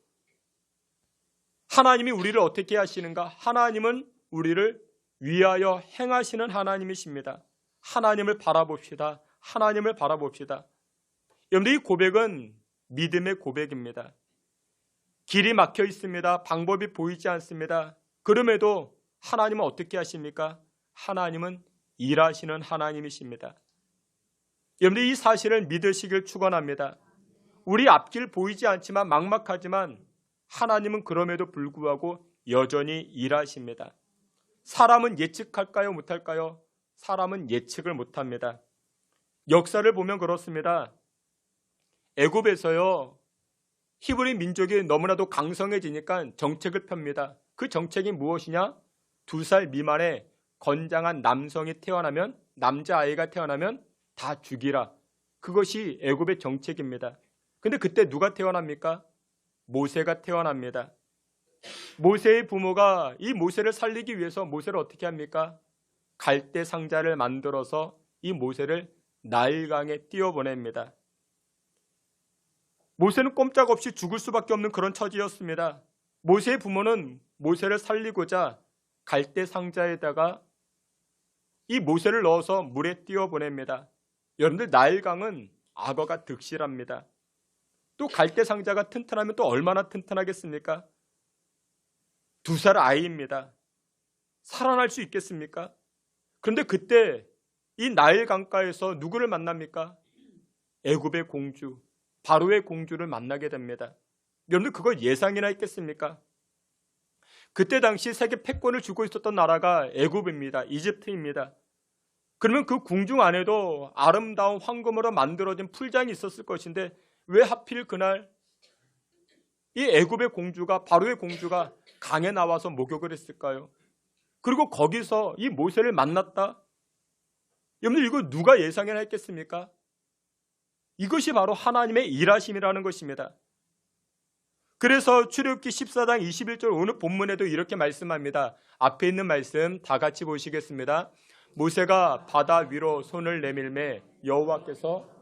[SPEAKER 2] 하나님이 우리를 어떻게 하시는가? 하나님은 우리를 위하여 행하시는 하나님이십니다. 하나님을 바라봅시다. 하나님을 바라봅시다. 여러분들 이 고백은 믿음의 고백입니다. 길이 막혀 있습니다. 방법이 보이지 않습니다. 그럼에도 하나님은 어떻게 하십니까? 하나님은 일하시는 하나님이십니다. 여러분들 이 사실을 믿으시길 축원합니다. 우리 앞길 보이지 않지만 막막하지만 하나님은 그럼에도 불구하고 여전히 일하십니다. 사람은 예측할까요? 못할까요? 사람은 예측을 못합니다. 역사를 보면 그렇습니다. 애굽에서요, 히브리 민족이 너무나도 강성해지니까 정책을 펴니다. 그 정책이 무엇이냐? 2살 미만의 건장한 남성이 태어나면, 남자아이가 태어나면 다 죽이라. 그것이 애굽의 정책입니다. 근데 그때 누가 태어납니까? 모세가 태어납니다. 모세의 부모가 이 모세를 살리기 위해서 모세를 어떻게 합니까? 갈대 상자를 만들어서 이 모세를 나일강에 띄워보냅니다. 모세는 꼼짝없이 죽을 수밖에 없는 그런 처지였습니다. 모세의 부모는 모세를 살리고자 갈대 상자에다가 이 모세를 넣어서 물에 띄워보냅니다. 여러분들 나일강은 악어가 득실합니다. 또 갈대 상자가 튼튼하면 또 얼마나 튼튼하겠습니까? 2살 아이입니다. 살아날 수 있겠습니까? 그런데 그때 이 나일 강가에서 누구를 만납니까? 애굽의 공주, 바로의 공주를 만나게 됩니다. 여러분들 그걸 예상이나 했겠습니까? 그때 당시 세계 패권을 쥐고 있었던 나라가 애굽입니다. 이집트입니다. 그러면 그 궁중 안에도 아름다운 황금으로 만들어진 풀장이 있었을 것인데 왜 하필 그날 이 애굽의 공주가, 바로의 공주가 강에 나와서 목욕을 했을까요? 그리고 거기서 이 모세를 만났다? 여러분들 이거 누가 예상이나 했겠습니까? 이것이 바로 하나님의 일하심이라는 것입니다. 그래서 출애굽기 14장 21절 오늘 본문에도 이렇게 말씀합니다. 앞에 있는 말씀 다 같이 보시겠습니다. 모세가 바다 위로 손을 내밀매 여호와께서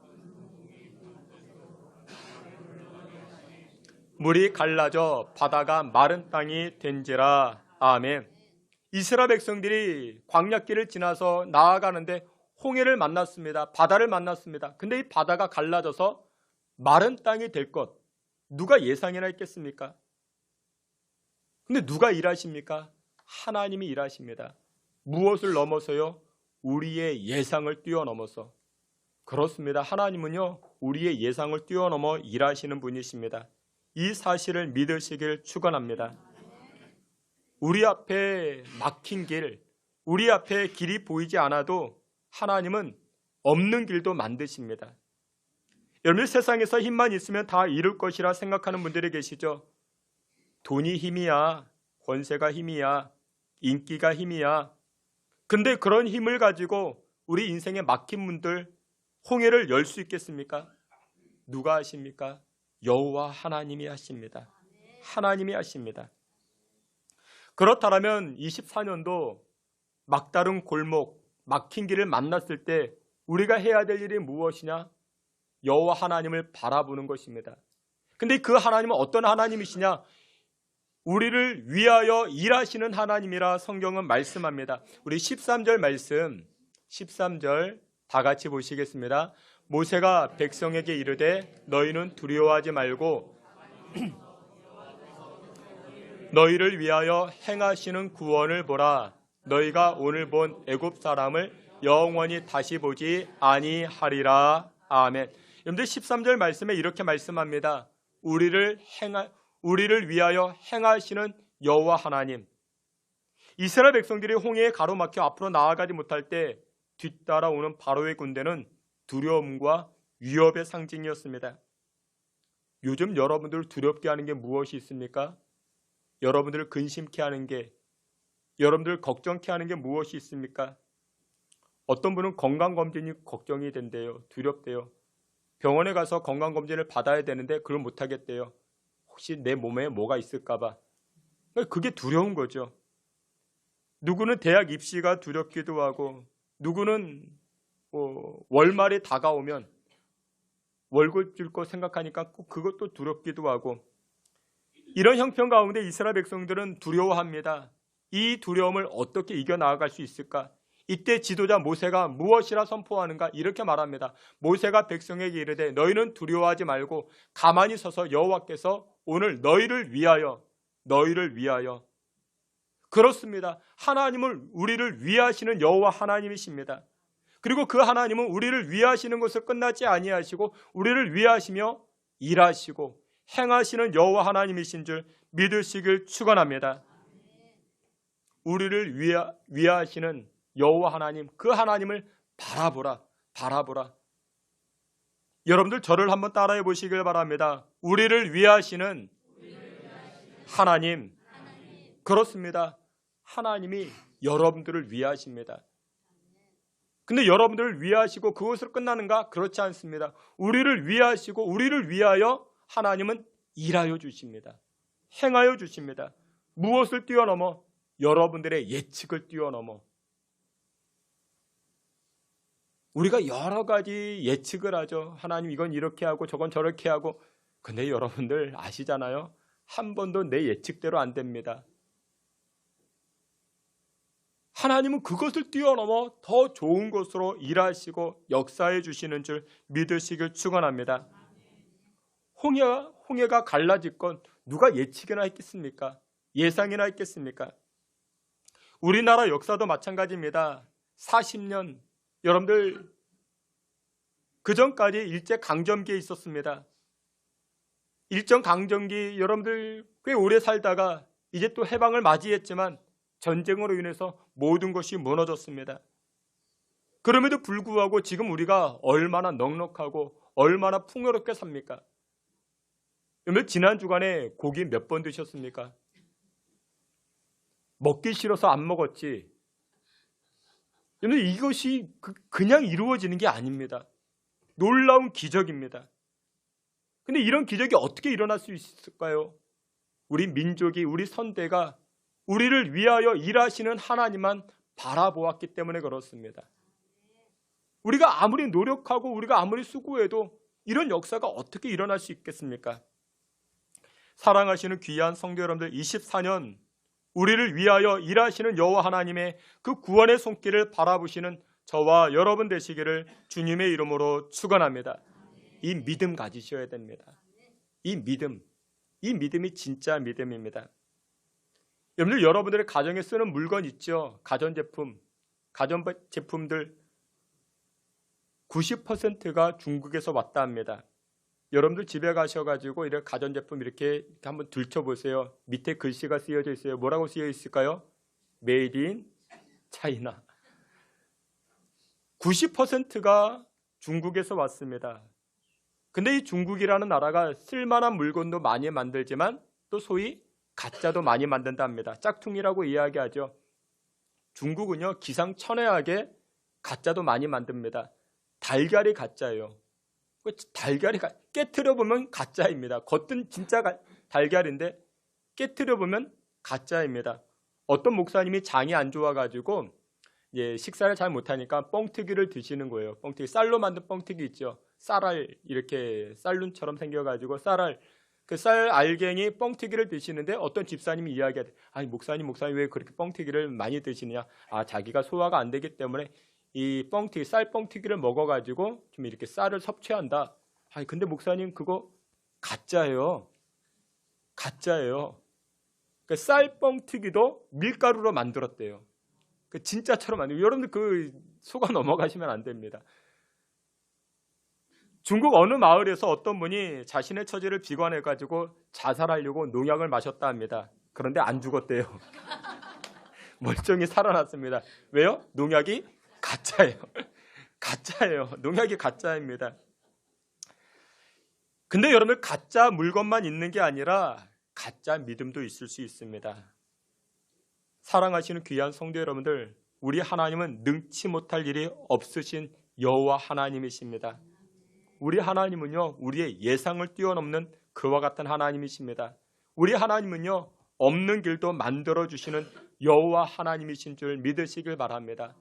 [SPEAKER 2] 물이 갈라져 바다가 마른 땅이 된지라. 아멘. 이스라엘 백성들이 광야길을 지나서 나아가는데 홍해를 만났습니다. 바다를 만났습니다. 근데 이 바다가 갈라져서 마른 땅이 될 것 누가 예상이나 했겠습니까? 근데 누가 일하십니까? 하나님이 일하십니다. 무엇을 넘어서요? 우리의 예상을 뛰어넘어서. 그렇습니다. 하나님은요, 우리의 예상을 뛰어넘어 일하시는 분이십니다. 이 사실을 믿으시길 축원합니다. 우리 앞에 막힌 길, 우리 앞에 길이 보이지 않아도 하나님은 없는 길도 만드십니다. 여러분, 세상에서 힘만 있으면 다 이룰 것이라 생각하는 분들이 계시죠? 돈이 힘이야, 권세가 힘이야, 인기가 힘이야. 근데 그런 힘을 가지고 우리 인생에 막힌 문들, 홍해를 열 수 있겠습니까? 누가 하십니까? 여호와 하나님이 하십니다. 하나님이 하십니다. 그렇다면 24년도 막다른 골목, 막힌 길을 만났을 때 우리가 해야 될 일이 무엇이냐? 여호와 하나님을 바라보는 것입니다. 근데 그 하나님은 어떤 하나님이시냐? 우리를 위하여 일하시는 하나님이라 성경은 말씀합니다. 우리 13절 말씀, 13절 다 같이 보시겠습니다. 모세가 백성에게 이르되 너희는 두려워하지 말고 너희를 위하여 행하시는 구원을 보라. 너희가 오늘 본 애굽 사람을 영원히 다시 보지 아니하리라. 아멘. 여러분들 13절 말씀에 이렇게 말씀합니다. 우리를 위하여 행하시는 여호와 하나님. 이스라엘 백성들이 홍해에 가로막혀 앞으로 나아가지 못할 때 뒤따라오는 바로의 군대는 두려움과 위협의 상징이었습니다. 요즘 여러분들을 두렵게 하는 게 무엇이 있습니까? 여러분들을 근심케 하는 게, 여러분들을 걱정케 하는 게 무엇이 있습니까? 어떤 분은 건강검진이 걱정이 된대요. 두렵대요. 병원에 가서 건강검진을 받아야 되는데 그걸 못하겠대요. 혹시 내 몸에 뭐가 있을까 봐. 그게 두려운 거죠. 누구는 대학 입시가 두렵기도 하고, 누구는 월말이 다가오면 월급 줄 거 생각하니까 꼭 그것도 두렵기도 하고, 이런 형편 가운데 이스라엘 백성들은 두려워합니다. 이 두려움을 어떻게 이겨나갈 수 있을까? 이때 지도자 모세가 무엇이라 선포하는가? 이렇게 말합니다. 모세가 백성에게 이르되 너희는 두려워하지 말고 가만히 서서 여호와께서 오늘 너희를 위하여 그렇습니다. 하나님은 우리를 위하시는 여호와 하나님이십니다. 그리고 그 하나님은 우리를 위하시는 것을 끝나지 아니하시고 우리를 위하시며 일하시고 행하시는 여호와 하나님이신 줄 믿으시길 축원합니다. 우리를 위하시는 여호와 하나님, 그 하나님을 바라보라. 여러분들 저를 한번 따라해 보시길 바랍니다. 우리를 위하시는 하나님. 그렇습니다. 하나님이 여러분들을 위하십니다. 근데 여러분들을 위하시고 그것으로 끝나는가? 그렇지 않습니다. 우리를 위하시고 우리를 위하여 하나님은 일하여 주십니다. 행하여 주십니다. 무엇을 뛰어넘어? 여러분들의 예측을 뛰어넘어. 우리가 여러 가지 예측을 하죠. 하나님 이건 이렇게 하고 저건 저렇게 하고. 근데 여러분들 아시잖아요. 한 번도 내 예측대로 안 됩니다. 하나님은 그것을 뛰어넘어 더 좋은 것으로 일하시고 역사해 주시는 줄 믿으시길 축원합니다. 홍해가 갈라질 건 누가 예측이나 했겠습니까? 예상이나 했겠습니까? 우리나라 역사도 마찬가지입니다. 40년, 여러분들 그전까지 일제강점기에 있었습니다. 일제강점기 여러분들 꽤 오래 살다가 이제 또 해방을 맞이했지만 전쟁으로 인해서 모든 것이 무너졌습니다. 그럼에도 불구하고 지금 우리가 얼마나 넉넉하고 얼마나 풍요롭게 삽니까? 여러분 지난 주간에 고기 몇 번 드셨습니까? 먹기 싫어서 안 먹었지. 여러분 이것이 그냥 이루어지는 게 아닙니다. 놀라운 기적입니다. 근데 이런 기적이 어떻게 일어날 수 있을까요? 우리 민족이, 우리 선대가 우리를 위하여 일하시는 하나님만 바라보았기 때문에 그렇습니다. 우리가 아무리 노력하고 우리가 아무리 수고해도 이런 역사가 어떻게 일어날 수 있겠습니까? 사랑하시는 귀한 성도 여러분들, 24년 우리를 위하여 일하시는 여호와 하나님의 그 구원의 손길을 바라보시는 저와 여러분 되시기를 주님의 이름으로 축원합니다. 이 믿음 가지셔야 됩니다. 이 믿음이 진짜 믿음입니다. 여러분들 여러분들의 가정에 쓰는 물건 있죠? 가전제품들 90%가 중국에서 왔다 합니다. 여러분들 집에 가셔가지고 이렇게 가전제품 이렇게 한번 들춰보세요. 밑에 글씨가 쓰여져 있어요. 뭐라고 쓰여 있을까요? Made in China. 90%가 중국에서 왔습니다. 근데 이 중국이라는 나라가 쓸만한 물건도 많이 만들지만 또 소위 가짜도 많이 만든다 합니다. 짝퉁이라고 이야기하죠. 중국은요, 기상천외하게 가짜도 많이 만듭니다. 달걀이 가짜예요. 달걀이 깨트려 보면 가짜입니다. 겉은 진짜 달걀인데 깨트려 보면 가짜입니다. 어떤 목사님이 장이 안 좋아가지고 식사를 잘 못하니까 뻥튀기를 드시는 거예요. 뻥튀기, 쌀로 만든 뻥튀기 있죠. 쌀알 이렇게 쌀눈처럼 생겨가지고 쌀알, 그 쌀 알갱이 뻥튀기를 드시는데 어떤 집사님이 이야기하대. 아니 목사님 왜 그렇게 뻥튀기를 많이 드시느냐? 아, 자기가 소화가 안 되기 때문에 이 뻥튀기, 쌀 뻥튀기를 먹어가지고 좀 이렇게 쌀을 섭취한다. 아니 근데 목사님 그거 가짜예요. 가짜예요. 그 쌀 뻥튀기도 밀가루로 만들었대요. 그 진짜처럼 만들고, 여러분들 그 속아 넘어가시면 안 됩니다. 중국 어느 마을에서 어떤 분이 자신의 처지를 비관해가지고 자살하려고 농약을 마셨다 합니다. 그런데 안 죽었대요. 멀쩡히 살아났습니다. 왜요? 농약이 가짜예요. 가짜예요. 농약이 가짜입니다. 근데 여러분, 가짜 물건만 있는 게 아니라 가짜 믿음도 있을 수 있습니다. 사랑하시는 귀한 성도 여러분들, 우리 하나님은 능치 못할 일이 없으신 여호와 하나님이십니다. 우리 하나님은요, 우리의 예상을 뛰어넘는 그와 같은 하나님이십니다. 우리 하나님은요, 없는 길도 만들어주시는 여호와 하나님이신 줄 믿으시길 바랍니다.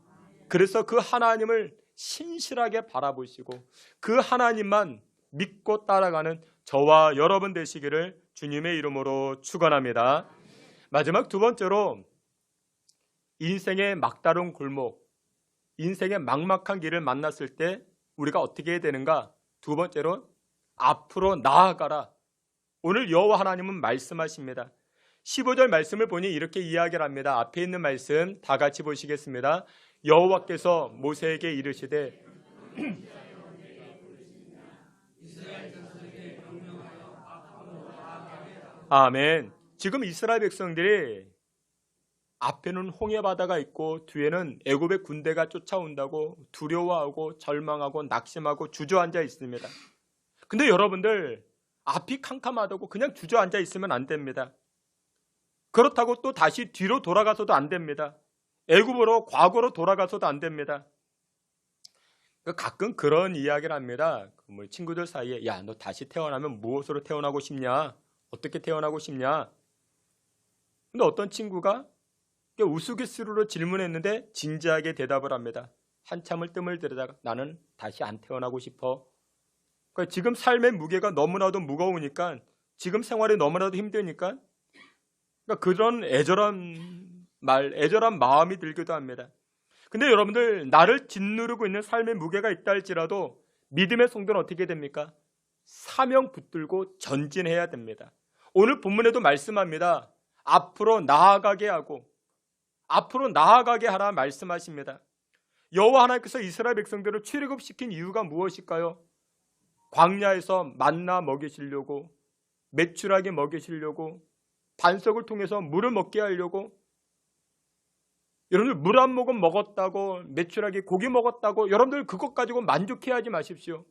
[SPEAKER 2] 그래서 그 하나님을 신실하게 바라보시고 그 하나님만 믿고 따라가는 저와 여러분 되시기를 주님의 이름으로 축원합니다. 마지막 두 번째로, 인생의 막다른 골목, 인생의 막막한 길을 만났을 때 우리가 어떻게 해야 되는가? 두 번째로, 앞으로 나아가라. 오늘 여호와 하나님은 말씀하십니다. 15절 말씀을 보니 이렇게 이야기를 합니다. 앞에 있는 말씀 다 같이 보시겠습니다. 여호와께서 모세에게 이르시되 아멘. 지금 이스라엘 백성들이 앞에는 홍해 바다가 있고 뒤에는 애굽의 군대가 쫓아온다고 두려워하고 절망하고 낙심하고 주저앉아 있습니다. 근데 여러분들, 앞이 캄캄하다고 그냥 주저앉아 있으면 안 됩니다. 그렇다고 또 다시 뒤로 돌아가서도 안 됩니다. 애굽으로 과거로 돌아가서도 안 됩니다. 가끔 그런 이야기를 합니다. 친구들 사이에, 야, 너 다시 태어나면 무엇으로 태어나고 싶냐? 어떻게 태어나고 싶냐? 근데 어떤 친구가 우스갯소리로 질문했는데 진지하게 대답을 합니다. 한참을 뜸을 들이다가 나는 다시 안 태어나고 싶어. 그러니까 지금 삶의 무게가 너무나도 무거우니까, 지금 생활이 너무나도 힘드니까, 그러니까 그런 애절한 마음이 들기도 합니다. 근데 여러분들, 나를 짓누르고 있는 삶의 무게가 있다 할지라도 믿음의 성도는 어떻게 됩니까? 사명 붙들고 전진해야 됩니다. 오늘 본문에도 말씀합니다. 앞으로 나아가게 하고 앞으로 나아가게 하라 말씀하십니다. 여호와 하나님께서 이스라엘 백성들을 출애굽시킨 이유가 무엇일까요? 광야에서 만나 먹이시려고, 메추라기 먹이시려고, 반석을 통해서 물을 먹게 하려고. 여러분들, 물 한 모금 먹었다고, 메추라기 고기 먹었다고 여러분들 그것 가지고 만족해하지 마십시오.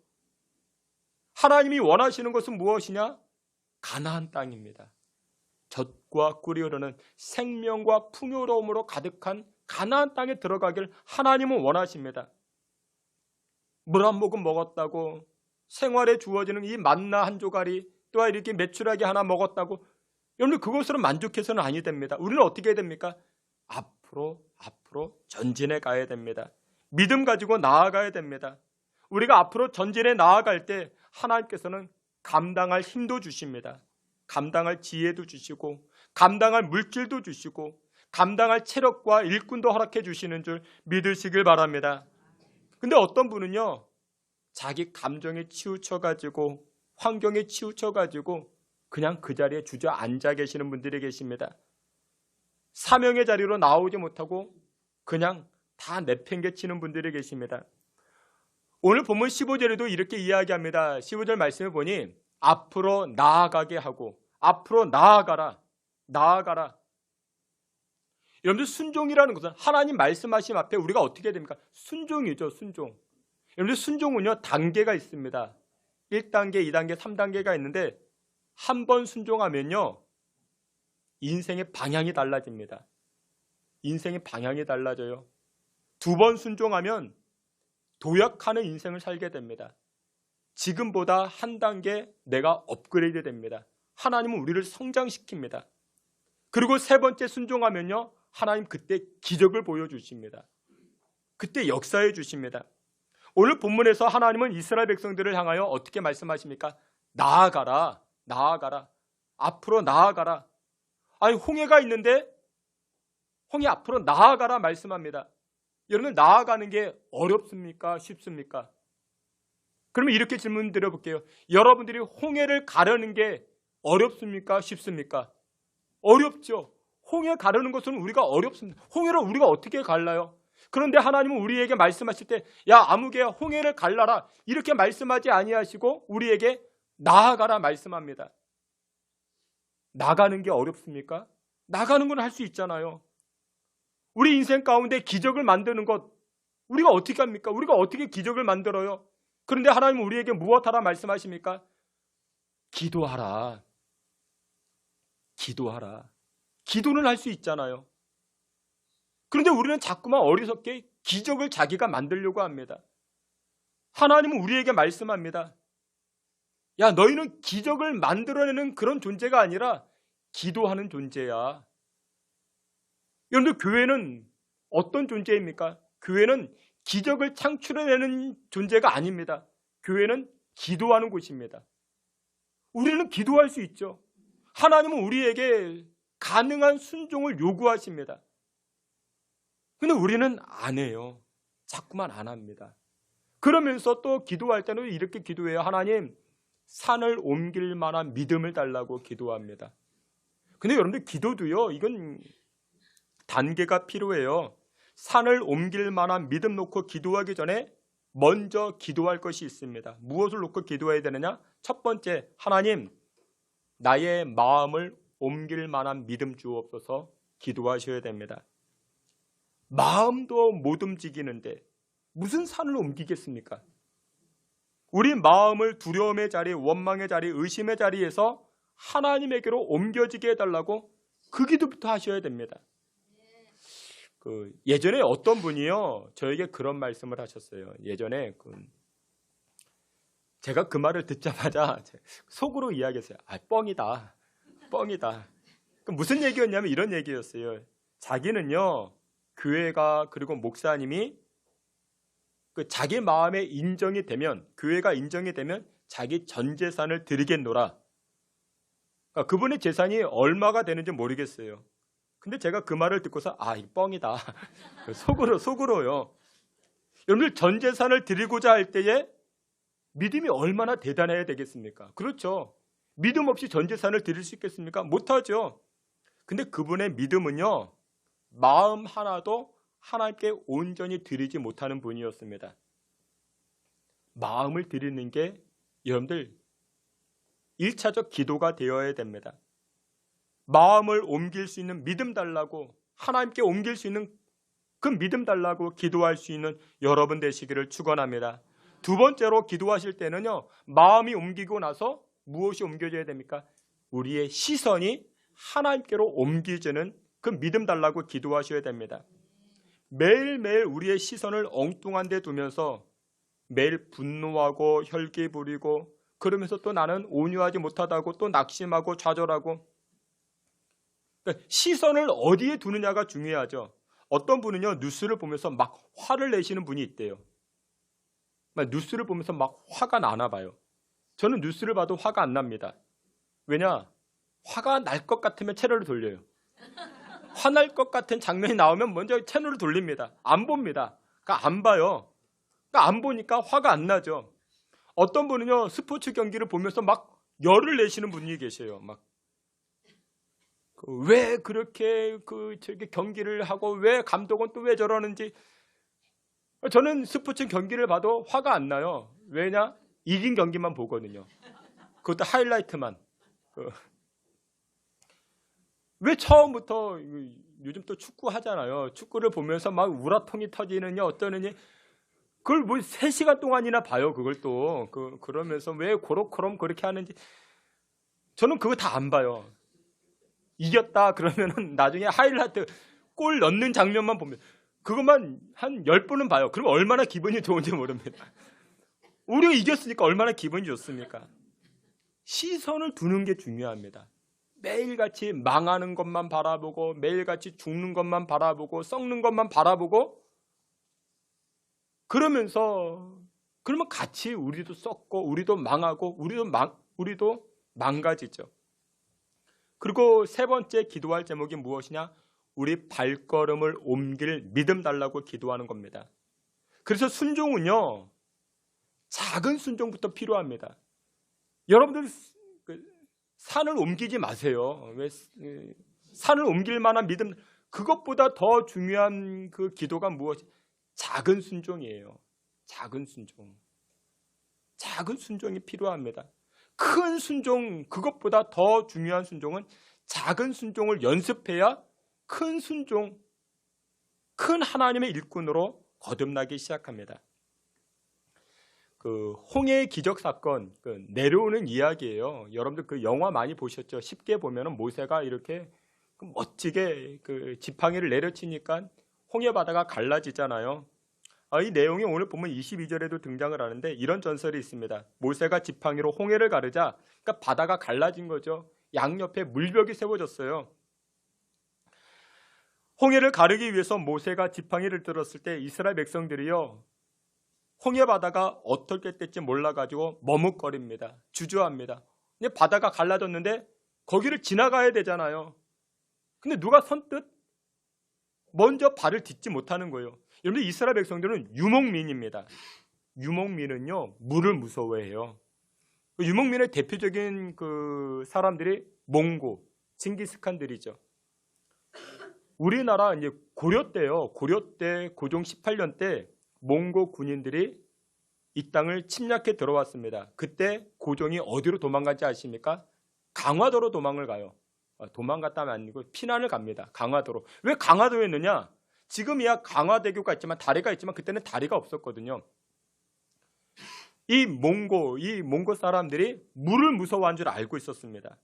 [SPEAKER 2] 하나님이 원하시는 것은 무엇이냐? 가나안 땅입니다. 젖과 꿀이 흐르는 생명과 풍요로움으로 가득한 가나안 땅에 들어가길 하나님은 원하십니다. 물 한 모금 먹었다고, 생활에 주어지는 이 만나 한 조각이, 또한 이렇게 메추라기 하나 먹었다고 여러분 그것으로 만족해서는 아니 됩니다. 우리는 어떻게 해야 됩니까? 앞으로 전진해 가야 됩니다. 믿음 가지고 나아가야 됩니다. 우리가 앞으로 전진해 나아갈 때 하나님께서는 감당할 힘도 주십니다. 감당할 지혜도 주시고, 감당할 물질도 주시고, 감당할 체력과 일꾼도 허락해 주시는 줄 믿으시길 바랍니다. 근데 어떤 분은요, 자기 감정에 치우쳐가지고, 환경에 치우쳐가지고 그냥 그 자리에 주저앉아 계시는 분들이 계십니다. 사명의 자리로 나오지 못하고 그냥 다 내팽개치는 분들이 계십니다. 오늘 본문 15절에도 이렇게 이야기합니다. 15절 말씀을 보니 앞으로 나아가게 하고 앞으로 나아가라. 나아가라. 여러분들 순종이라는 것은 하나님 말씀하심 앞에 우리가 어떻게 됩니까? 순종이죠. 순종. 여러분들 순종은요 단계가 있습니다. 1단계, 2단계, 3단계가 있는데 한 번 순종하면요 인생의 방향이 달라집니다. 인생의 방향이 달라져요. 2번 순종하면 도약하는 인생을 살게 됩니다. 지금보다 한 단계 내가 업그레이드 됩니다. 하나님은 우리를 성장시킵니다. 그리고 3번째 순종하면요 하나님 그때 기적을 보여주십니다. 그때 역사해 주십니다. 오늘 본문에서 하나님은 이스라엘 백성들을 향하여 어떻게 말씀하십니까? 나아가라, 나아가라, 앞으로 나아가라. 아니 홍해가 있는데 홍해 앞으로 나아가라 말씀합니다. 여러분 나아가는 게 어렵습니까? 쉽습니까? 그러면 이렇게 질문 드려볼게요. 여러분들이 홍해를 가르는 게 어렵습니까? 쉽습니까? 어렵죠. 홍해 가르는 것은 우리가 어렵습니다. 홍해를 우리가 어떻게 갈라요? 그런데 하나님은 우리에게 말씀하실 때 야 아무개야 홍해를 갈라라 이렇게 말씀하지 아니하시고 우리에게 나아가라 말씀합니다. 나가는 게 어렵습니까? 나가는 건 할 수 있잖아요. 우리 인생 가운데 기적을 만드는 것 우리가 어떻게 합니까? 우리가 어떻게 기적을 만들어요? 그런데 하나님은 우리에게 무엇하라 말씀하십니까? 기도하라. 기도하라. 기도는 할 수 있잖아요. 그런데 우리는 자꾸만 어리석게 기적을 자기가 만들려고 합니다. 하나님은 우리에게 말씀합니다. 야 너희는 기적을 만들어내는 그런 존재가 아니라 기도하는 존재야. 여러분들 교회는 어떤 존재입니까? 교회는 기적을 창출해내는 존재가 아닙니다. 교회는 기도하는 곳입니다. 우리는 기도할 수 있죠. 하나님은 우리에게 가능한 순종을 요구하십니다. 근데 우리는 안 해요. 자꾸만 안 합니다. 그러면서 또 기도할 때는 이렇게 기도해요. 하나님 산을 옮길 만한 믿음을 달라고 기도합니다. 근데 여러분들 기도도요 이건 단계가 필요해요. 산을 옮길 만한 믿음 놓고 기도하기 전에 먼저 기도할 것이 있습니다. 무엇을 놓고 기도해야 되느냐? 첫 번째, 하나님 나의 마음을 옮길 만한 믿음 주옵소서 기도하셔야 됩니다. 마음도 못 움직이는데 무슨 산을 옮기겠습니까? 우리 마음을 두려움의 자리, 원망의 자리, 의심의 자리에서 하나님에게로 옮겨지게 해달라고 그 기도부터 하셔야 됩니다. 예전에 어떤 분이요 저에게 그런 말씀을 하셨어요. 예전에 제가 그 말을 듣자마자 속으로 이야기했어요. 아 뻥이다, 뻥이다. 무슨 얘기였냐면 이런 얘기였어요. 자기는요 교회가 그리고 목사님이 자기 마음에 인정이 되면 교회가 인정이 되면 자기 전 재산을 드리겠노라. 그러니까 그분의 재산이 얼마가 되는지 모르겠어요. 근데 제가 그 말을 듣고서 아, 이 뻥이다. 속으로요. 여러분들 전 재산을 드리고자 할 때에 믿음이 얼마나 대단해야 되겠습니까? 그렇죠. 믿음 없이 전 재산을 드릴 수 있겠습니까? 못하죠. 근데 그분의 믿음은요. 마음 하나도 하나님께 온전히 드리지 못하는 분이었습니다. 마음을 드리는 게 여러분들 1차적 기도가 되어야 됩니다. 마음을 옮길 수 있는 믿음 달라고 하나님께 옮길 수 있는 그 믿음 달라고 기도할 수 있는 여러분 되시기를 축원합니다. 두 번째로 기도하실 때는요. 마음이 옮기고 나서 무엇이 옮겨져야 됩니까? 우리의 시선이 하나님께로 옮기지는 그 믿음 달라고 기도하셔야 됩니다. 매일매일 우리의 시선을 엉뚱한 데 두면서 매일 분노하고 혈기 부리고 그러면서 또 나는 온유하지 못하다고 또 낙심하고 좌절하고 그러니까 시선을 어디에 두느냐가 중요하죠. 어떤 분은요 뉴스를 보면서 막 화를 내시는 분이 있대요. 뉴스를 보면서 막 화가 나나 봐요. 저는 뉴스를 봐도 화가 안 납니다. 왜냐? 화가 날 것 같으면 채널을 돌려요. 화날 것 같은 장면이 나오면 먼저 채널을 돌립니다. 안 봅니다. 그러니까 안 봐요. 그러니까 안 보니까 화가 안 나죠. 어떤 분은요 스포츠 경기를 보면서 막 열을 내시는 분이 계세요. 막 왜 그렇게 저기 경기를 하고 왜 감독은 또 왜 저러는지 저는 스포츠 경기를 봐도 화가 안 나요. 왜냐? 이긴 경기만 보거든요. 그것도 하이라이트만. 왜 처음부터 요즘 또 축구 하잖아요. 축구를 보면서 막 우라통이 터지느냐 어떠느냐 그걸 뭐 3시간 동안이나 봐요. 그걸 또 그러면서 왜 고로코롬 그렇게 하는지 저는 그거 다 안 봐요. 이겼다 그러면은 나중에 하이라이트 골 넣는 장면만 보면 그것만 한 10분은 봐요. 그러면 얼마나 기분이 좋은지 모릅니다. 우리가 이겼으니까 얼마나 기분이 좋습니까? 시선을 두는 게 중요합니다. 매일같이 망하는 것만 바라보고 매일같이 죽는 것만 바라보고 썩는 것만 바라보고 그러면 같이 우리도 썩고 우리도 망하고 우리도 망가지죠. 그리고 세 번째 기도할 제목이 무엇이냐? 우리 발걸음을 옮길 믿음 달라고 기도하는 겁니다. 그래서 순종은요, 작은 순종부터 필요합니다. 여러분들 산을 옮기지 마세요. 왜 산을 옮길 만한 믿음, 그것보다 더 중요한 그 기도가 무엇이? 작은 순종이에요. 작은 순종. 작은 순종이 필요합니다. 큰 순종, 그것보다 더 중요한 순종은 작은 순종을 연습해야 큰 순종, 큰 하나님의 일꾼으로 거듭나기 시작합니다. 그 홍해의 기적 사건, 내려오는 이야기예요. 여러분들 그 영화 많이 보셨죠? 쉽게 보면은 모세가 이렇게 멋지게 그 지팡이를 내려치니까 홍해 바다가 갈라지잖아요. 이 내용이 오늘 보면 22절에도 등장을 하는데 이런 전설이 있습니다. 모세가 지팡이로 홍해를 가르자 그러니까 바다가 갈라진 거죠. 양옆에 물벽이 세워졌어요. 홍해를 가르기 위해서 모세가 지팡이를 들었을 때 이스라엘 백성들이요, 홍해 바다가 어떻게 될지 몰라가지고 머뭇거립니다. 주저합니다. 근데 바다가 갈라졌는데 거기를 지나가야 되잖아요. 근데 누가 선뜻 먼저 발을 딛지 못하는 거예요. 여러분, 이스라엘 백성들은 유목민입니다. 유목민은요, 물을 무서워해요. 유목민의 대표적인 그 사람들이 몽고, 징기스칸들이죠. 우리나라 이제 고려 때요. 고려 때 고종 18년 때 몽고 군인들이 이 땅을 침략해 들어왔습니다. 그때 고종이 어디로 도망간지 아십니까? 강화도로 도망을 가요. 도망갔다면 아니고 피난을 갑니다. 강화도로. 왜 강화도에 있느냐? 지금이야 강화대교가 있지만 다리가 있지만 그때는 다리가 없었거든요. 이 몽고 사람들이 물을 무서워한 줄 알고 있었습니다.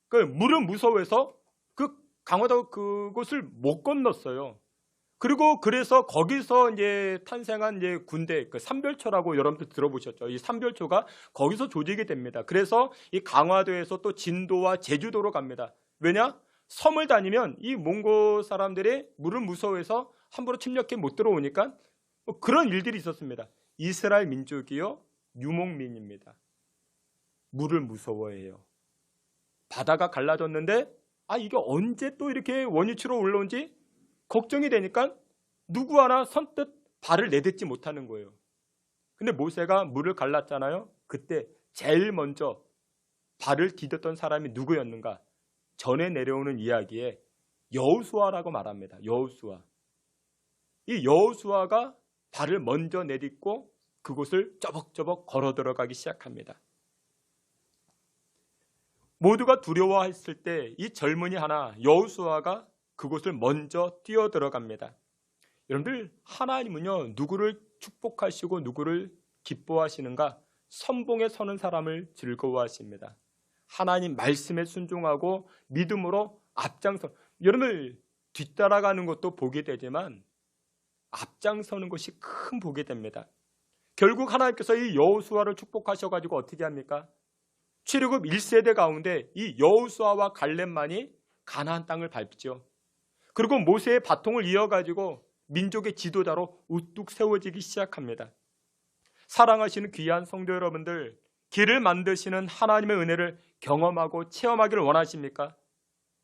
[SPEAKER 2] 그 물을 무서워해서 그 강화도 그곳을 못 건넜어요. 그리고 그래서 거기서 이제 탄생한 이제 군대, 그 삼별초라고 여러분들 들어보셨죠? 이 삼별초가 거기서 조직이 됩니다. 그래서 이 강화도에서 또 진도와 제주도로 갑니다. 왜냐? 섬을 다니면 이 몽고 사람들이 물을 무서워해서 함부로 침략해 못 들어오니까 그런 일들이 있었습니다. 이스라엘 민족이요, 유목민입니다. 물을 무서워해요. 바다가 갈라졌는데 이게 언제 또 이렇게 원위치로 올라온지 걱정이 되니까 누구 하나 선뜻 발을 내딛지 못하는 거예요. 근데 모세가 물을 갈랐잖아요. 그때 제일 먼저 발을 디뎠던 사람이 누구였는가? 전에 내려오는 이야기에 여호수아라고 말합니다. 여호수아. 이 여호수아가 발을 먼저 내딛고 그곳을 쩌벅쩌벅 걸어 들어가기 시작합니다. 모두가 두려워했을 때 이 젊은이 하나 여호수아가 그곳을 먼저 뛰어 들어갑니다. 여러분들, 하나님은요, 누구를 축복하시고 누구를 기뻐하시는가? 선봉에 서는 사람을 즐거워하십니다. 하나님 말씀에 순종하고 믿음으로 앞장서. 여러분들, 뒤따라가는 것도 복이 되지만 앞장서는 것이 큰 복이 됩니다. 결국 하나님께서 이 여호수아를 축복하셔가지고 어떻게 합니까? 출애굽 1세대 가운데 이 여호수아와 갈렙만이 가나안 땅을 밟죠. 그리고 모세의 바통을 이어가지고 민족의 지도자로 우뚝 세워지기 시작합니다. 사랑하시는 귀한 성도 여러분들, 길을 만드시는 하나님의 은혜를 경험하고 체험하기를 원하십니까?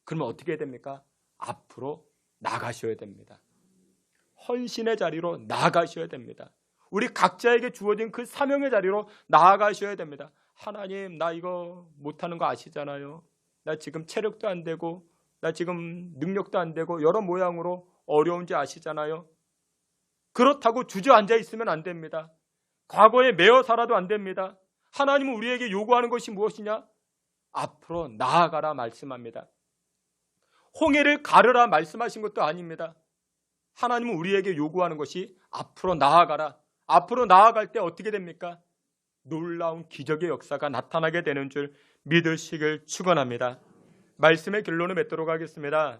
[SPEAKER 2] 그러면 어떻게 됩니까? 앞으로 나가셔야 됩니다. 헌신의 자리로 나아가셔야 됩니다. 우리 각자에게 주어진 그 사명의 자리로 나아가셔야 됩니다. 하나님, 나 이거 못하는 거 아시잖아요. 나 지금 체력도 안 되고 나 지금 능력도 안 되고 여러 모양으로 어려운지 아시잖아요. 그렇다고 주저앉아 있으면 안 됩니다. 과거에 매어 살아도 안 됩니다. 하나님은 우리에게 요구하는 것이 무엇이냐? 앞으로 나아가라 말씀합니다. 홍해를 가르라 말씀하신 것도 아닙니다. 하나님은 우리에게 요구하는 것이 앞으로 나아가라. 앞으로 나아갈 때 어떻게 됩니까? 놀라운 기적의 역사가 나타나게 되는 줄 믿으시길 축원합니다. 말씀의 결론을 맺도록 하겠습니다.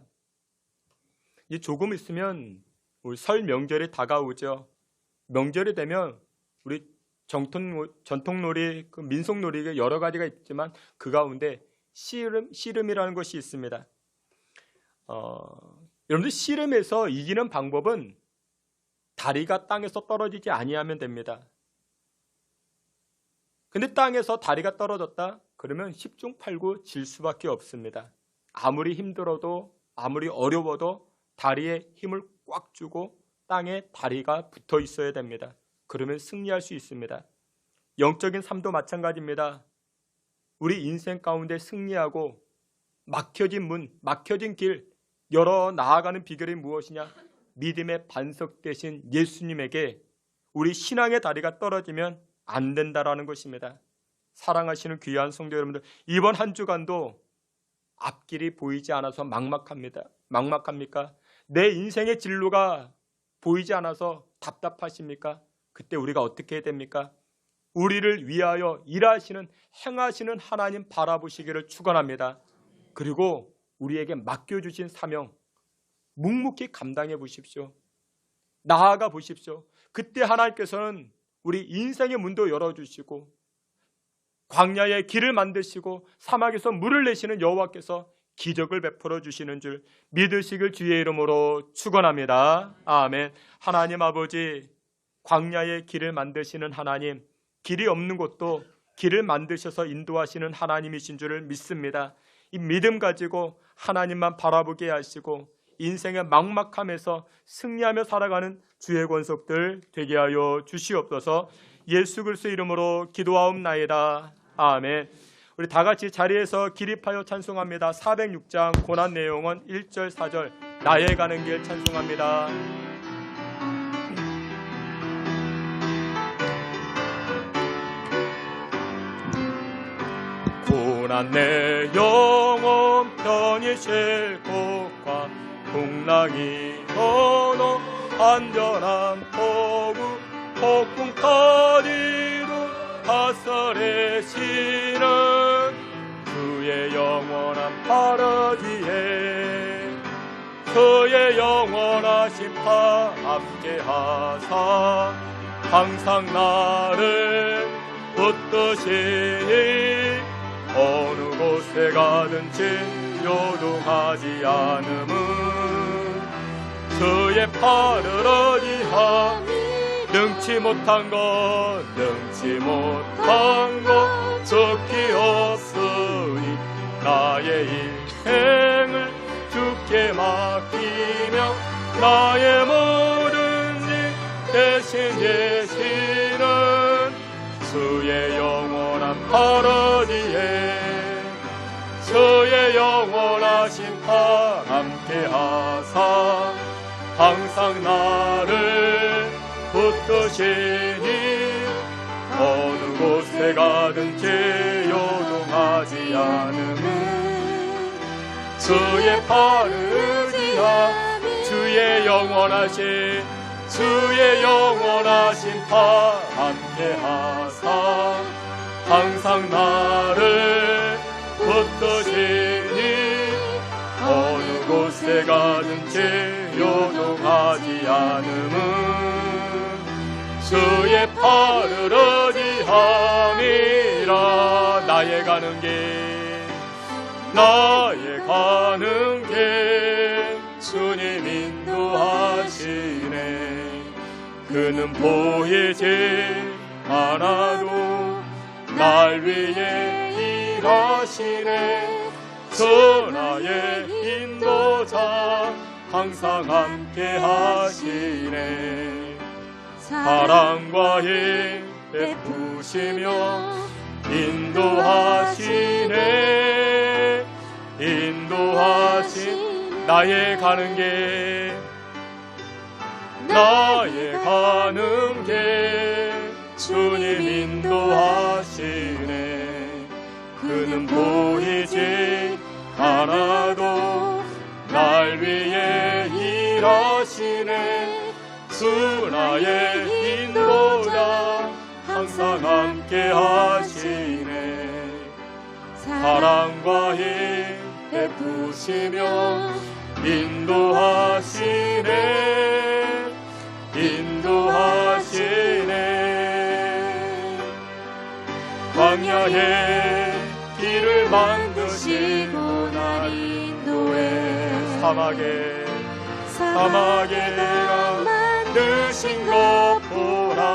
[SPEAKER 2] 이 조금 있으면 우리 설 명절이 다가오죠. 명절이 되면 우리 전통놀이, 민속놀이가 여러 가지가 있지만 그 가운데 씨름이라는 것이 있습니다. 여러분들 씨름에서 이기는 방법은 다리가 땅에서 떨어지지 아니하면 됩니다. 근데 땅에서 다리가 떨어졌다? 그러면 10중 8구 질 수밖에 없습니다. 아무리 힘들어도 아무리 어려워도 다리에 힘을 꽉 주고 땅에 다리가 붙어 있어야 됩니다. 그러면 승리할 수 있습니다. 영적인 삶도 마찬가지입니다. 우리 인생 가운데 승리하고 막혀진 문, 막혀진 길 열어 나아가는 비결이 무엇이냐? 믿음의 반석 되신 예수님에게 우리 신앙의 다리가 떨어지면 안 된다라는 것입니다. 사랑하시는 귀한 성도 여러분들, 이번 한 주간도 앞길이 보이지 않아서 막막합니까? 내 인생의 진로가 보이지 않아서 답답하십니까? 그때 우리가 어떻게 해야 됩니까? 우리를 위하여 일하시는, 행하시는 하나님 바라보시기를 축원합니다. 그리고 우리에게 맡겨주신 사명 묵묵히 감당해 보십시오. 나아가 보십시오. 그때 하나님께서는 우리 인생의 문도 열어주시고 광야에 길을 만드시고 사막에서 물을 내시는 여호와께서 기적을 베풀어 주시는 줄 믿으시길 주의 이름으로 축원합니다. 아멘. 하나님 아버지, 광야에 길을 만드시는 하나님, 길이 없는 곳도 길을 만드셔서 인도하시는 하나님이신 줄을 믿습니다. 이 믿음 가지고 하나님만 바라보게 하시고 인생의 막막함에서 승리하며 살아가는 주의 권속들 되게 하여 주시옵소서. 예수 그리스도 이름으로 기도하옵나이다. 아멘. 우리 다 같이 자리에서 기립하여 찬송합니다. 406장 고난 내용은 1절 4절 나의 가는 길 찬송합니다. 고난 내 영혼 편히 쉴 곳과 풍랑이 건너 안전한 포구 폭풍 터지도 하설해시는 주의 영원한 파라지에 그의 영원하신 파 함께하사 항상 나를 붙드시니 어느 곳에 가든지 요동하지 않음은 주의 팔을 어디하 능치 못한 것 좋기 없으니 나의 인생을 주께 맡기며 나의 모든 일 대신 계시는 주의 영원한 파라지에 주의 영원하신 파 함께하사 항상 나를 붙드시니 어느 곳에 가든지 요동하지 않음은 주의 팔을 의지하 주의 영원하신 파 함께하사 항상 나를 붙드시니 어느 곳에 가든지 요동하지 않음은 주의 팔을 의지함이라. 나의 가는 길 주님 인도하시네. 그는 보이지 않아도 날 위해 일하시네. 주 나의 인도자 항상 함께 하시네. 사랑과 힘 베푸시며 인도하시네. 인도하신 나의 가는 길 나의 가는 길 주님 인도하시네. 그는 보이지 않아도 날 위해 일하시네. 주 나의 인도자 항상 함께 하시네. 사랑과 힘 베푸시며 인도하시네. 인도하시네. 광야에 길을 만드시고 날 인도해. 사막에 내가 만드신 것 보라.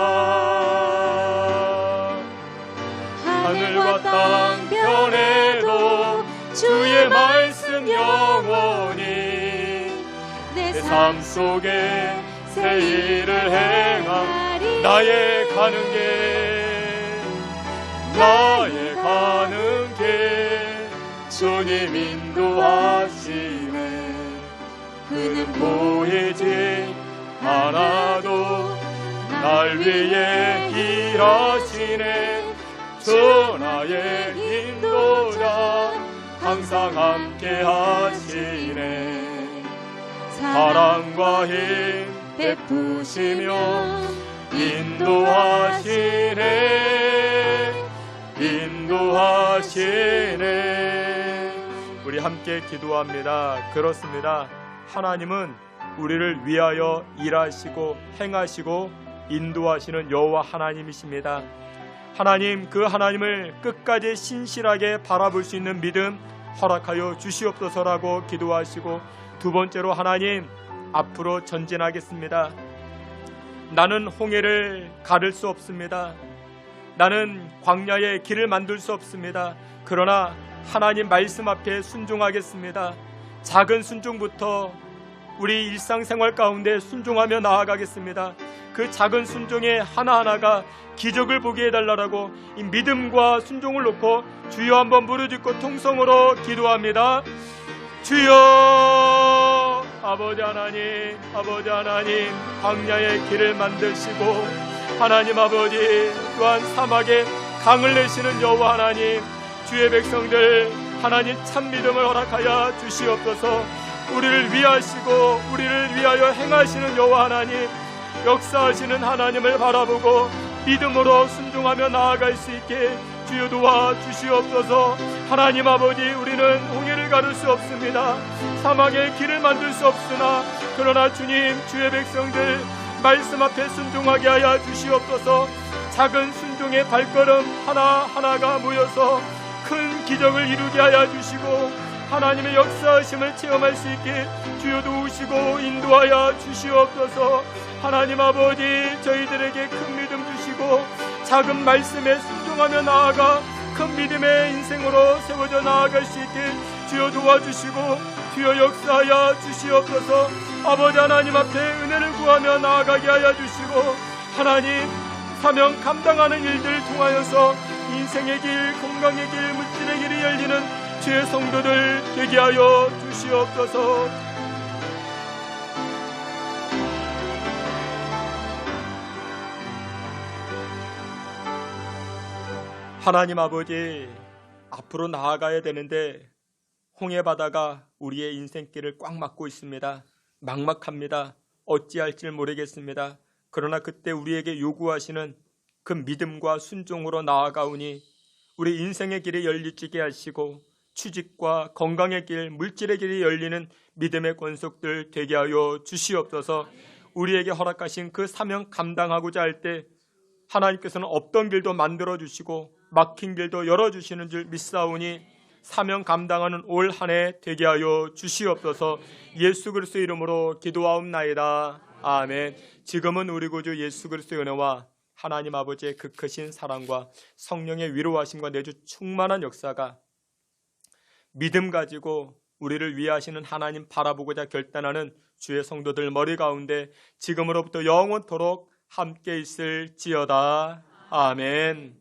[SPEAKER 2] 하늘과 땅 변해도 주의 말씀 영원히. 내 삶 속에 새 일을 행하리. 나의 가는 길 주님 인도하시네. 그는 보이지 않아도 날 위해 일하시네. 주 나의 인도자 항상 함께 하시네. 사랑과 힘 베푸시며 인도하시네. 인도하시네. 우리 함께 기도합니다. 그렇습니다. 하나님은 우리를 위하여 일하시고 행하시고 인도하시는 여호와 하나님이십니다. 하나님, 그 하나님을 끝까지 신실하게 바라볼 수 있는 믿음 허락하여 주시옵소서라고 기도하시고, 두 번째로 하나님, 앞으로 전진하겠습니다. 나는 홍해를 가를 수 없습니다. 나는 광야에 길을 만들 수 없습니다. 그러나 하나님 말씀 앞에 순종하겠습니다. 작은 순종부터 우리 일상생활 가운데 순종하며 나아가겠습니다. 그 작은 순종의 하나하나가 기적을 보게 해달라고 이 믿음과 순종을 놓고 주여 한번 부르짖고 통성으로 기도합니다. 주여, 아버지 하나님, 광야의 길을 만드시고 하나님 아버지 또한 사막에 강을 내시는 여호와 하나님, 주의 백성들 하나님 참 믿음을 허락하여 주시옵소서. 우리를 위하시고 우리를 위하여 행하시는 여호와 하나님, 역사하시는 하나님을 바라보고 믿음으로 순종하며 나아갈 수 있게 주여 도와 주시옵소서. 하나님 아버지, 우리는 홍해를 가를 수 없습니다. 사막에 길을 만들 수 없으나 그러나 주님, 주의 백성들 말씀 앞에 순종하게 하여 주시옵소서. 작은 순종의 발걸음 하나하나가 모여서 큰 기적을 이루게 하여 주시고 하나님의 역사하심을 체험할 수 있게 주여 도우시고 인도하여 주시옵소서. 하나님 아버지, 저희들에게 큰 믿음 주시고 작은 말씀에 순종하며 나아가 큰 믿음의 인생으로 세워져 나아갈 수 있게 주여 도와주시고 주여 역사하여 주시옵소서. 아버지 하나님 앞에 은혜를 구하며 나아가게 하여 주시고 하나님, 사명 감당하는 일들을 통하여서 인생의 길, 건강의 길, 물질의 길이 열리는 주의 성도들 되게 하여 주시옵소서. 하나님 아버지, 앞으로 나아가야 되는데 홍해 바다가 우리의 인생길을 꽉 막고 있습니다. 막막합니다. 어찌할지 모르겠습니다. 그러나 그때 우리에게 요구하시는 그 믿음과 순종으로 나아가오니 우리 인생의 길이 열리게 하시고 취직과 건강의 길, 물질의 길이 열리는 믿음의 권속들 되게 하여 주시옵소서. 우리에게 허락하신 그 사명 감당하고자 할 때 하나님께서는 없던 길도 만들어 주시고 막힌 길도 열어주시는 줄 믿사오니 사명 감당하는 올 한 해 되게 하여 주시옵소서. 예수 그리스도의 이름으로 기도하옵나이다. 아멘. 지금은 우리 구주 예수 그리스도의 은혜와 하나님 아버지의 그 크신 사랑과 성령의 위로하심과 내주 충만한 역사가 믿음 가지고 우리를 위하시는 하나님 바라보고자 결단하는 주의 성도들 머리 가운데 지금으로부터 영원토록 함께 있을지어다. 아멘.